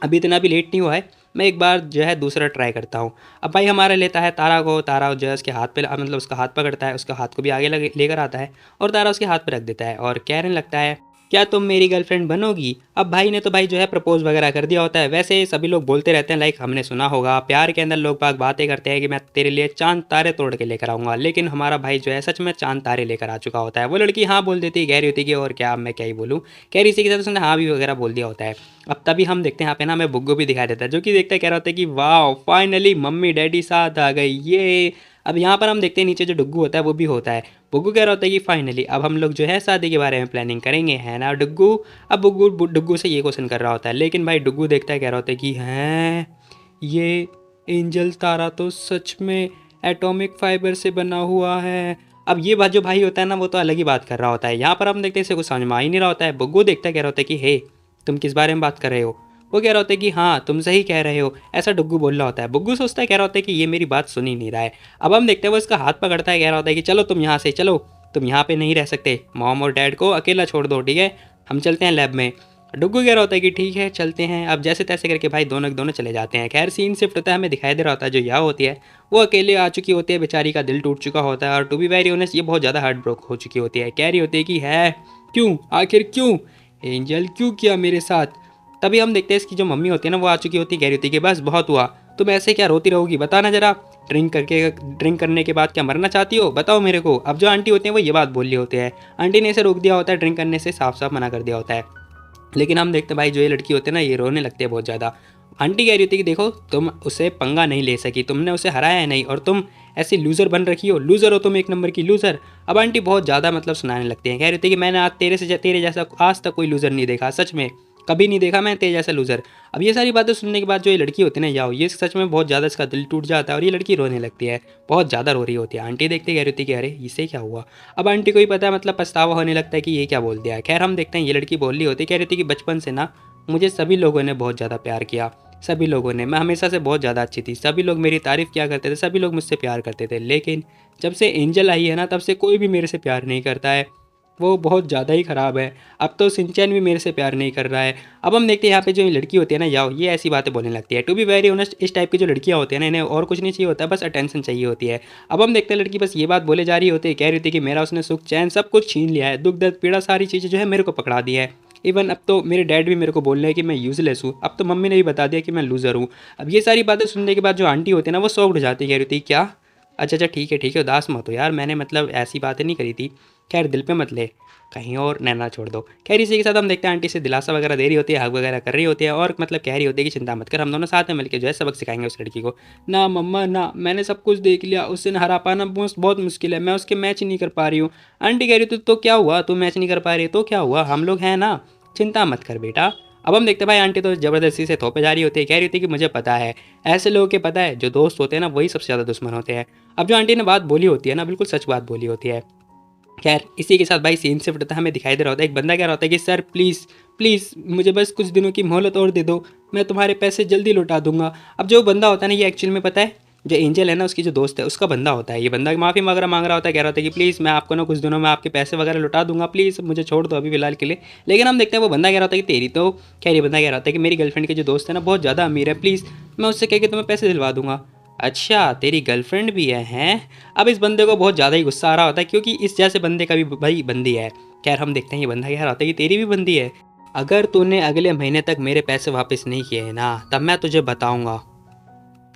अभी इतना भी लेट नहीं हुआ है, मैं एक बार जो है दूसरा ट्राई करता हूँ। अब भाई हमारा लेता है तारा को, तारा जो है उसके हाथ पे मतलब उसका हाथ पकड़ता है, उसका हाथ को भी आगे लेकर आता है और तारा उसके हाथ पे रख देता है और कहने लगता है क्या तुम मेरी गर्लफ्रेंड बनोगी। अब भाई ने तो भाई जो है प्रपोज वगैरह कर दिया होता है। वैसे सभी लोग बोलते रहते हैं लाइक हमने सुना होगा प्यार के अंदर लोग बाग बातें करते हैं कि मैं तेरे लिए चांद तारे तोड़ के लेकर आऊँगा, लेकिन हमारा भाई जो है सच में चांद तारे लेकर आ चुका होता है। वो लड़की हाँ बोल देती है, कह रही होती कि और क्या मैं क्या ही बोलूँ, कह रही इसी के साथ उसने हाँ भी वगैरह बोल दिया होता है। अब तभी हम देखते हैं यहाँ पे ना हमें बुग्गू भी दिखाई देता है जो कि देखता है, कह रहा होता है कि वाह फाइनली मम्मी डैडी साथ आ गई ये। अब यहाँ पर हम देखते हैं नीचे जो डुग्गू होता है वो भी होता है। बुग्गू कह रहा होता है कि फाइनली अब हम लोग जो है शादी के बारे में प्लानिंग करेंगे, है ना डुग्गू। अब बुग्गू डुग्गू से ये क्वेश्चन कर रहा होता है, लेकिन भाई डुग्गू देखता है, कह रहा होता है कि हैं ये एंजल तारा तो सच में एटॉमिक फाइबर से बना हुआ है। अब ये बात जो भाई होता है ना वो तो अलग ही बात कर रहा होता है। यहाँ पर हम देखते हैं इसे कुछ समझ में आ ही नहीं रहा होता है। बुग्गू देखता है, कह रहा होता है कि हे तुम किस बारे में बात कर रहे हो। वो कह रहा होता है कि हाँ तुम सही कह रहे हो, ऐसा डुग्गू बोल रहा होता है। बुग्गू सोचता है, कह रहा होता है कि ये मेरी बात सुन ही नहीं रहा है। अब हम देखते हैं वो इसका हाथ पकड़ता है, कह रहा होता है कि चलो तुम यहाँ से चलो, तुम यहाँ पे नहीं रह सकते, मॉम और डैड को अकेला छोड़ दो, ठीक है हम चलते हैं लैब में। डुग्गू कह रहा होता है कि ठीक है चलते हैं। अब जैसे तैसे करके भाई दोनों के दोनों चले जाते हैं। खैर सीन शिफ्ट होता है, हमें दिखाई दे रहा होता है जो या होती है वो अकेले आ चुकी होती है, बेचारी का दिल टूट चुका होता है और टू बी वेरी ऑनेस्ट ये बहुत ज़्यादा हार्ट ब्रोक हो चुकी होती है। कह रही होती है कि है क्यों, आखिर क्यों एंजल क्यों किया मेरे साथ। तभी हम देखते हैं इसकी जो मम्मी होती है ना वो आ चुकी होती है, कह रही होती है कि बस बहुत हुआ, तुम ऐसे क्या रोती रहोगी, बताना जरा, ड्रिंक करने के बाद क्या मरना चाहती हो, बताओ मेरे को। अब जो आंटी होती है वो ये बात बोल रही होती है, आंटी ने इसे रोक दिया होता है ड्रिंक करने से, साफ साफ मना कर दिया होता है। लेकिन हम देखते हैं भाई जो ये लड़की होती है ना ये रोने लगती है बहुत ज़्यादा। आंटी कह रही होती है कि देखो तुम उसे पंगा नहीं ले सकी, तुमने उसे हराया है नहीं और तुम ऐसी लूज़र बन रखी हो, लूज़र हो तुम, एक नंबर की लूज़र। अब आंटी बहुत ज़्यादा मतलब सुनाने लगती हैं, कह रही होती है कि मैंने आज तेरे जैसा आज तक कोई लूज़र नहीं देखा, सच में कभी नहीं देखा मैं तेरे जैसा लूज़र। अब ये सारी बातें सुनने के बाद जो ये लड़की होती है ना याओ, ये सच में बहुत ज़्यादा इसका दिल टूट जाता है और ये लड़की रोने लगती है, बहुत ज़्यादा रो रही होती है। आंटी देखते कह रही होती है कि अरे इसे क्या हुआ। अब आंटी को ही पता है मतलब पछतावा होने लगता है कि ये क्या बोल दिया है। खैर हम देखते हैं ये लड़की बोल रही होती है, कह रही थी कि बचपन से ना मुझे सभी लोगों ने बहुत ज़्यादा प्यार किया, सभी लोगों ने, मैं हमेशा से बहुत ज़्यादा अच्छी थी, सभी लोग मेरी तारीफ़ किया करते थे, सभी लोग मुझसे प्यार करते थे, लेकिन जब से एंजल आई है ना तब से कोई भी मेरे से प्यार नहीं करता है, वो बहुत ज़्यादा ही ख़राब है। अब तो सिंचैन भी मेरे से प्यार नहीं कर रहा है। अब हम देखते हैं यहाँ पे जो लड़की होती है ना याओ, ये ऐसी बातें बोलने लगती है। टू बी वेरी ऑनेस्ट इस टाइप की जो लड़कियाँ होती हैं ना इन्हें और कुछ नहीं चाहिए होता है, बस अटेंशन चाहिए होती है। अब हम देखते हैं लड़की बस ये बात बोले जा रही होती है, कह रही थी कि मेरा उसने सुख चैन सब कुछ छीन लिया है, दुख दर्द पीड़ा सारी चीज़ें जो है मेरे को पकड़ा दी है। इवन अब तो मेरे डैड भी मेरे को बोल रहे हैं कि मैं यूज़लेस हूँ, अब तो मम्मी ने भी बता दिया कि मैं लूज़र हूँ। अब ये सारी बातें सुनने के बाद जो आंटी होती है ना वो शॉक्ड हो जाती है, कह रही थी क्या, अच्छा ठीक है उदास मत हो यार, मैंने मतलब ऐसी बातें नहीं करी थी, खैर दिल पे मत ले, कहीं और नैना छोड़ दो। खैर इसी के साथ हम देखते हैं आंटी से दिलासा वगैरह दे रही होती है, हग वगैरह कर रही होती है और मतलब कह रही होती है कि चिंता मत कर, हम दोनों साथ में मिलकर जो है सबक सिखाएंगे उस लड़की को। ना मम्मा ना, मैंने सब कुछ देख लिया, उससे हरा पाना बहुत मुश्किल है, मैं उसके मैच नहीं कर पा रही हूँ। आंटी कह रही थी तो क्या हुआ, तू मैच नहीं कर पा रही तो क्या हुआ, हम लोग हैं ना, चिंता मत कर बेटा। अब हम देखते हैं भाई आंटी तो ज़बरदस्ती से थोपे जा रही होती है, कह रही होती है कि मुझे पता है, ऐसे लोगों के पता है जो दोस्त होते हैं ना वही सबसे ज़्यादा दुश्मन होते हैं। अब जो आंटी ने बात बोली होती है ना बिल्कुल सच बात बोली होती है। खैर इसी के साथ भाई सीन शिफ्ट होता है, हमें दिखाई दे रहा होता है एक बंदा कह रहा होता है कि सर प्लीज़ मुझे बस कुछ दिनों की मोहलत और दे दो, मैं तुम्हारे पैसे जल्दी लौटा दूंगा। अब जो बंदा होता है ना ये एक्चुअल में पता है जो एंजल है ना उसकी जो दोस्त है उसका बंदा होता है। ये बंदा माफ़ी वगैरह मांग रहा होता है, कह रहा होता है कि प्लीज़ मैं आपको ना कुछ दिनों में आपके पैसे वगैरह लौटा दूंगा, प्लीज़ मुझे छोड़ दो अभी फिलहाल के लिए। लेकिन हम देखते हैं वो बंदा कह रहा होता है कि तेरी तो, खैर ये बंदा कह रहा होता है कि मेरी गर्लफ्रेंड के जो दोस्त है ना बहुत ज़्यादा अमीर है, प्लीज़ मैं उससे कह के तुम्हें पैसे दिलवा दूंगा। अच्छा तेरी गर्लफ्रेंड भी है हैं। अब इस बंदे को बहुत ज़्यादा ही गुस्सा आ रहा होता है क्योंकि इस जैसे बंदे का भी भाई बंदी है। खैर हम देखते हैं ये बंदा कह रहा होता है कि तेरी भी बंदी है, अगर तूने अगले महीने तक मेरे पैसे वापस नहीं किए हैं ना तब मैं तुझे बताऊंगा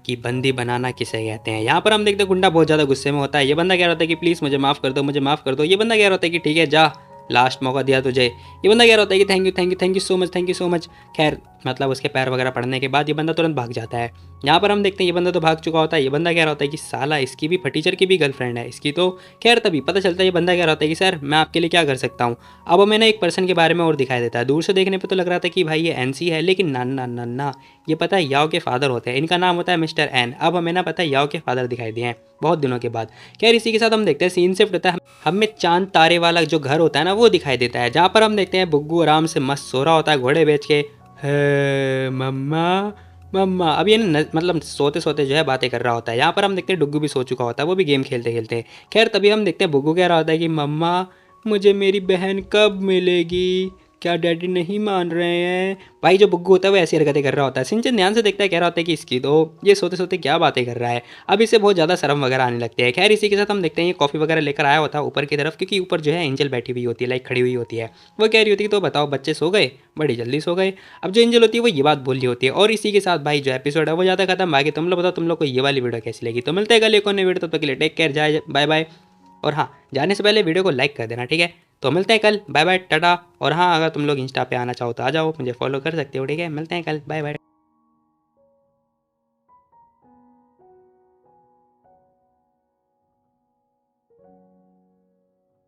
कि बंदी बनाना किसे कहते हैं। यहाँ पर हम देखते हैं गुंडा बहुत ज़्यादा गुस्से में होता है। ये बंदा कह रहा होता है कि प्लीज़ मुझे माफ़ कर दो, मुझे माफ़ कर दो। ये बंदा कह रहा होता है कि ठीक है जा, लास्ट मौका दिया तुझे। ये बंदा कह रहा होता है कि thank you thank you thank you so much, thank you so much. खैर मतलब उसके पैर वगैरह पड़ने के बाद ये बंदा तुरंत भाग जाता है। यहाँ पर हम देखते हैं ये बंदा तो भाग चुका होता है। ये बंदा कह रहा होता है कि साला इसकी भी फटीचर की भी गर्लफ्रेंड है इसकी तो। खैर तभी पता चलता है ये बंदा कह रहा होता है कि सर मैं आपके लिए क्या कर सकता हूँ। अब हमें ना एक पर्सन के बारे में और दिखाई देता है। दूर से देखने पर तो लग रहा था कि भाई ये एनसी है, लेकिन ना ना ना ना, ये पता है याओ के फादर होते हैं। इनका नाम होता है मिस्टर एन। अब हमें ना पता है याओ के फादर दिखाई दिए हैं बहुत दिनों के बाद। खैर इसी के साथ हम देखते हैं सीन शिफ्ट होता है, हमें चांद तारे वाला जो घर होता है ना वो दिखाई देता है, जहाँ पर हम देखते हैं बुग्गू आराम से मस्त सो रहा होता है घोड़े बेच के। है मम्मा मम्मा, अब ये मतलब सोते सोते जो है बातें कर रहा होता है। यहाँ पर हम देखते हैं डुग्गू भी सो चुका होता है, वो भी गेम खेलते खेलते। खैर तभी हम देखते हैं बुग्गू कह रहा होता है कि मम्मा मुझे मेरी बहन कब मिलेगी, क्या डैडी नहीं मान रहे हैं। भाई जो बुग्गू होता है वो ऐसी हरकतें कर रहा होता है। सिंचन ध्यान से देखता है, कह रहा होता है कि इसकी तो ये सोते सोते क्या बातें कर रहा है। अब इसे बहुत ज़्यादा शर्म वगैरह आने लगती है। खैर इसी के साथ हम देखते हैं ये कॉफ़ी वगैरह लेकर आया होता है ऊपर की तरफ, क्योंकि ऊपर जो है एंजल बैठी हुई होती है, लाइक खड़ी हुई होती है। वो कह रही होती है तो बताओ बच्चे सो गए, बड़ी जल्दी सो गए। अब जो एंजल होती है वो ये बात बोल रही होती है। और इसी के साथ भाई जो एपिसोड है वो ज़्यादा खत्म। बाकी तुम लोग बताओ तुम लोग को ये वाली वीडियो कैसी लगी। तो मिलते हैं कल एक और नई वीडियो, तब तक के लिए टेक केयर, जाए बाय बाय। और हाँ जाने से पहले वीडियो को लाइक कर देना, ठीक है। तो मिलते हैं कल, बाय बाय टाटा। और हाँ अगर तुम लोग इंस्टा पे आना चाहो तो आ जाओ, मुझे फॉलो कर सकते हो, ठीक है। मिलते हैं कल, बाय बाय।